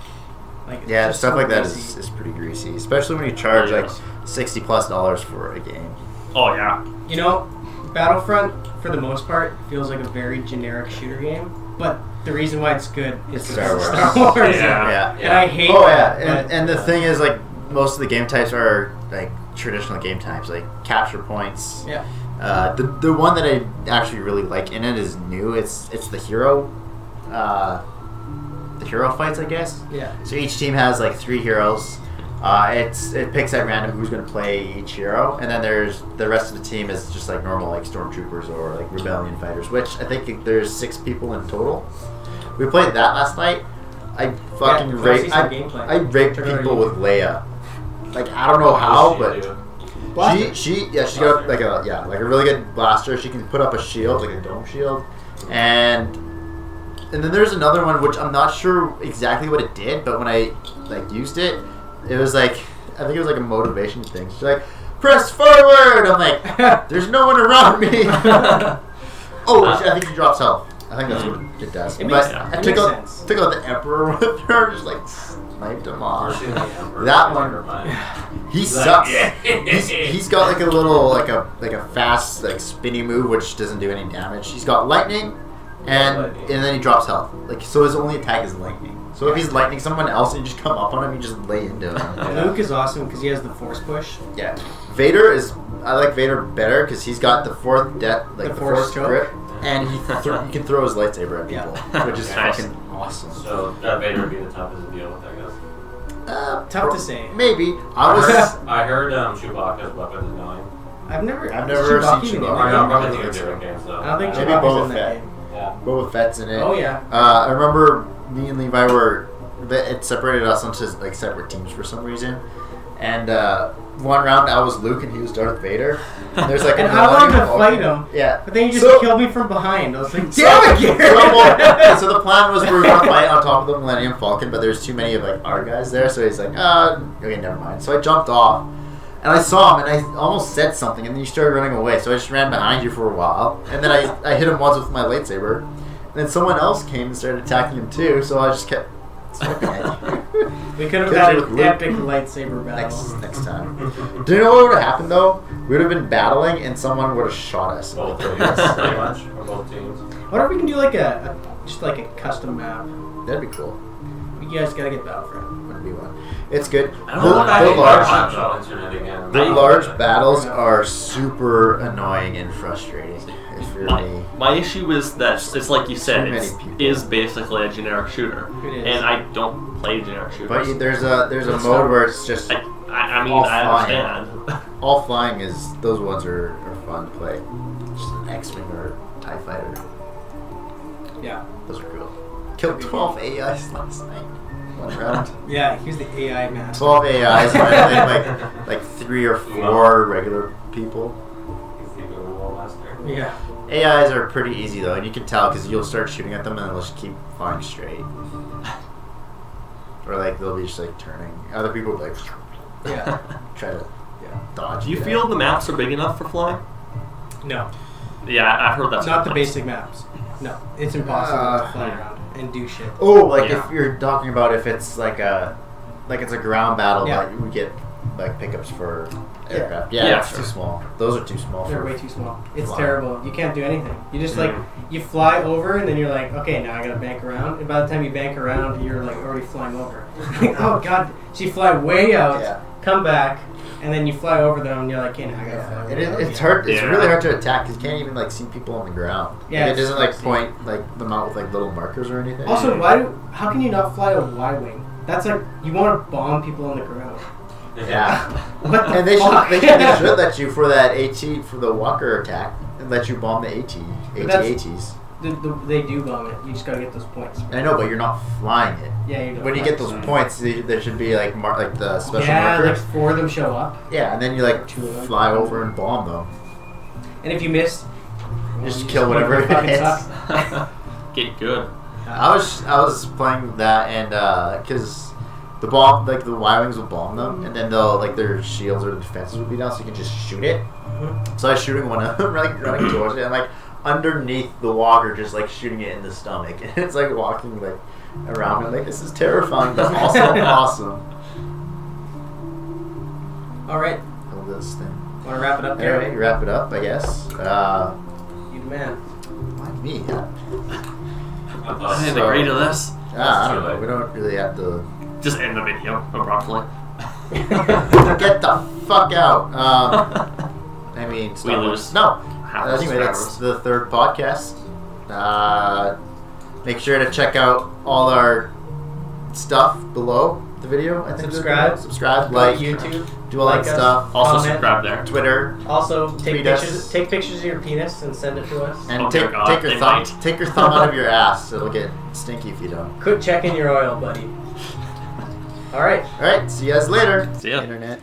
Like, it's yeah. just Stuff so like that greasy. is pretty greasy, especially when you charge like $60+ for a game. Oh yeah. You know, Battlefront, for the most part, feels like a very generic shooter game, but the reason why it's good is It's because Star it's Wars. Star Wars. Yeah. And I hate Oh yeah, that. and, but- and the thing is, like, most of the game types are like traditional game types, like capture points. Yeah. The one that I actually really like in it is new. It's the hero fights, I guess. Yeah. So each team has like 3 heroes. It picks at random who's going to play each hero, and then there's the rest of the team is just like normal like stormtroopers or like rebellion fighters, which I think there's 6 people in total. We played that last night. I fucking Yeah, raped. see some gameplay. I raped Check it out on people with YouTube. Leia. Like I don't know how, What does but she do? Blaster. she's got like a really good blaster. She can put up a shield, like a dome shield, and then there's another one which I'm not sure exactly what it did, but when I like used it, it was like I think it was like a motivation thing. She's like, press forward. I'm like, there's no one around me. Oh, I think she drops health. I think that's what it does. It makes- But it I makes sense. took out the Emperor with her, just like sniped him off. That That one- He He's like, sucks. yeah. He's got like a little like a fast like spinny move which doesn't do any damage. He's got lightning, and then he drops health. Like so, his only attack is lightning. So if he's lightning someone else and you just come up on him, you just lay into him. Luke is awesome because he has the force push. Yeah. Vader is. I like Vader better because he's got the fourth death, like The the force force choke? grip, and he can throw his lightsaber at people, which is Nice. fucking awesome. So Darth Vader would be the toughest to deal with, I guess. Tough to say. Maybe I was. I heard Chewbacca's weapon is annoying. I've never I've never Chewbacca seen in the Chewbacca. I game? know, probably I two think so. different games though. I don't think Maybe Chewbacca's Boba in that Fett. game. Yeah. Boba Fett's in it. Oh yeah. I remember me and Levi were. It separated us into like separate teams for some reason, and one round I was Luke and he was Darth Vader. And there's like And a I wanted to Millennium fight Falcon. him. Yeah. But then you just So- killed me from behind. I was like, So- damn it, Garrett! so the plan was we were gonna fight on top of the Millennium Falcon, but there's too many of like our guys there, so he's like, okay, never mind. So I jumped off, and I saw him, and I almost said something, and then you started running away. So I just ran behind you for a while, and then I hit him once with my lightsaber, and then someone else came and started attacking him too. So I just kept swiping at you. We could have Kill had you with an Luke. epic lightsaber battle. Next time. Do you know what would have happened though? We would have been battling, and someone would have shot us. Both teams, pretty much, or both teams. What if we can do like just like a custom map? That'd be cool. You guys gotta get Battlefront. Would be one. It's good. I don't know what that The is. large, Internet again. the large battles are super annoying and frustrating. If you're me. My issue is that it's like you said, Too many it people. is basically a generic shooter, It is. and I don't play generic shooters. But there's a It's mode not- where it's just I mean, all I flying. understand. all flying is those ones are fun to play. Just an X-wing or TIE fighter. Yeah. Those are cool. Killed 12 AIs last night. One round. Yeah, here's the AI master. 12 AIs and I think like 3 or 4 regular people. He's the Google Master. Yeah. AIs are pretty easy though, and you can tell because you'll start shooting at them and they'll just keep flying straight. Or like they'll be just like turning. Other people will like Yeah. try to Yeah. dodge. Do you it. feel the maps are big enough for flying? No. Yeah, I've heard that's Not the complaints. basic maps. No. It's impossible to fly around and do shit. Oh, like Yeah. if you're talking about if it's like it's a ground battle, Yeah. but you would get like pickups for Yeah. aircraft. Yeah, Yeah, it's sure. too small. Those are too small They're for. way too small. It's flying. terrible. You can't do anything. You just like you fly over and then you're like, okay, now I gotta bank around. And by the time you bank around, you're like already flying over. Oh god, so you fly way out, Yeah. come back, and then you fly over them and you're like, okay, now I gotta fly. It way is, out it's again. hard. It's Yeah. really hard to attack because you can't even like see people on the ground. Yeah, Like, it it's doesn't like hard to point like them out with like little markers or anything. Also, how can you not fly a Y-wing? That's like you want to bomb people on the ground. Yeah. What the And they fuck? should let you for that AT for the Walker attack and let you bomb the that's- ATs. They do bomb it. You just gotta get those points. I know, but you're not flying it. Yeah, you don't When you fly. get those points, there should be like like the special yeah, like markers. 4 of them show up, Yeah, and then you like 2 of them. fly over and bomb them. and if you miss, Just you kill whatever it fucking hits. suck. Get good. I was playing that and because the bomb like the Y-wings will bomb them and then they'll like their shields or defenses will be down so you can just shoot it. So I was shooting one of them, like running towards it and like underneath the walker just like shooting it in the stomach and it's like walking like around me like this is terrifying but also awesome. All right, I love this thing. want to wrap it up, Anyway, Gary? wrap it up I guess. You the man. Why me? Yeah. I didn't So- agree to this. I don't know. We don't really have to Just end the video abruptly. get the fuck out. I mean, We lose. No. Half the Anyway, that's subscribers. the third podcast. Make sure to check out all our stuff below the video. I think subscribe, Like like, YouTube. do all that like us. stuff. Also Comment. subscribe there. Twitter Also, take Tweet us. pictures. Take pictures of your penis and send it to us. and Oh dear take God, take they your thumb might. take your thumb out of your ass. It'll get stinky if you don't. Quit checking your oil, buddy. All right. All right, see you guys later. See ya. Internet.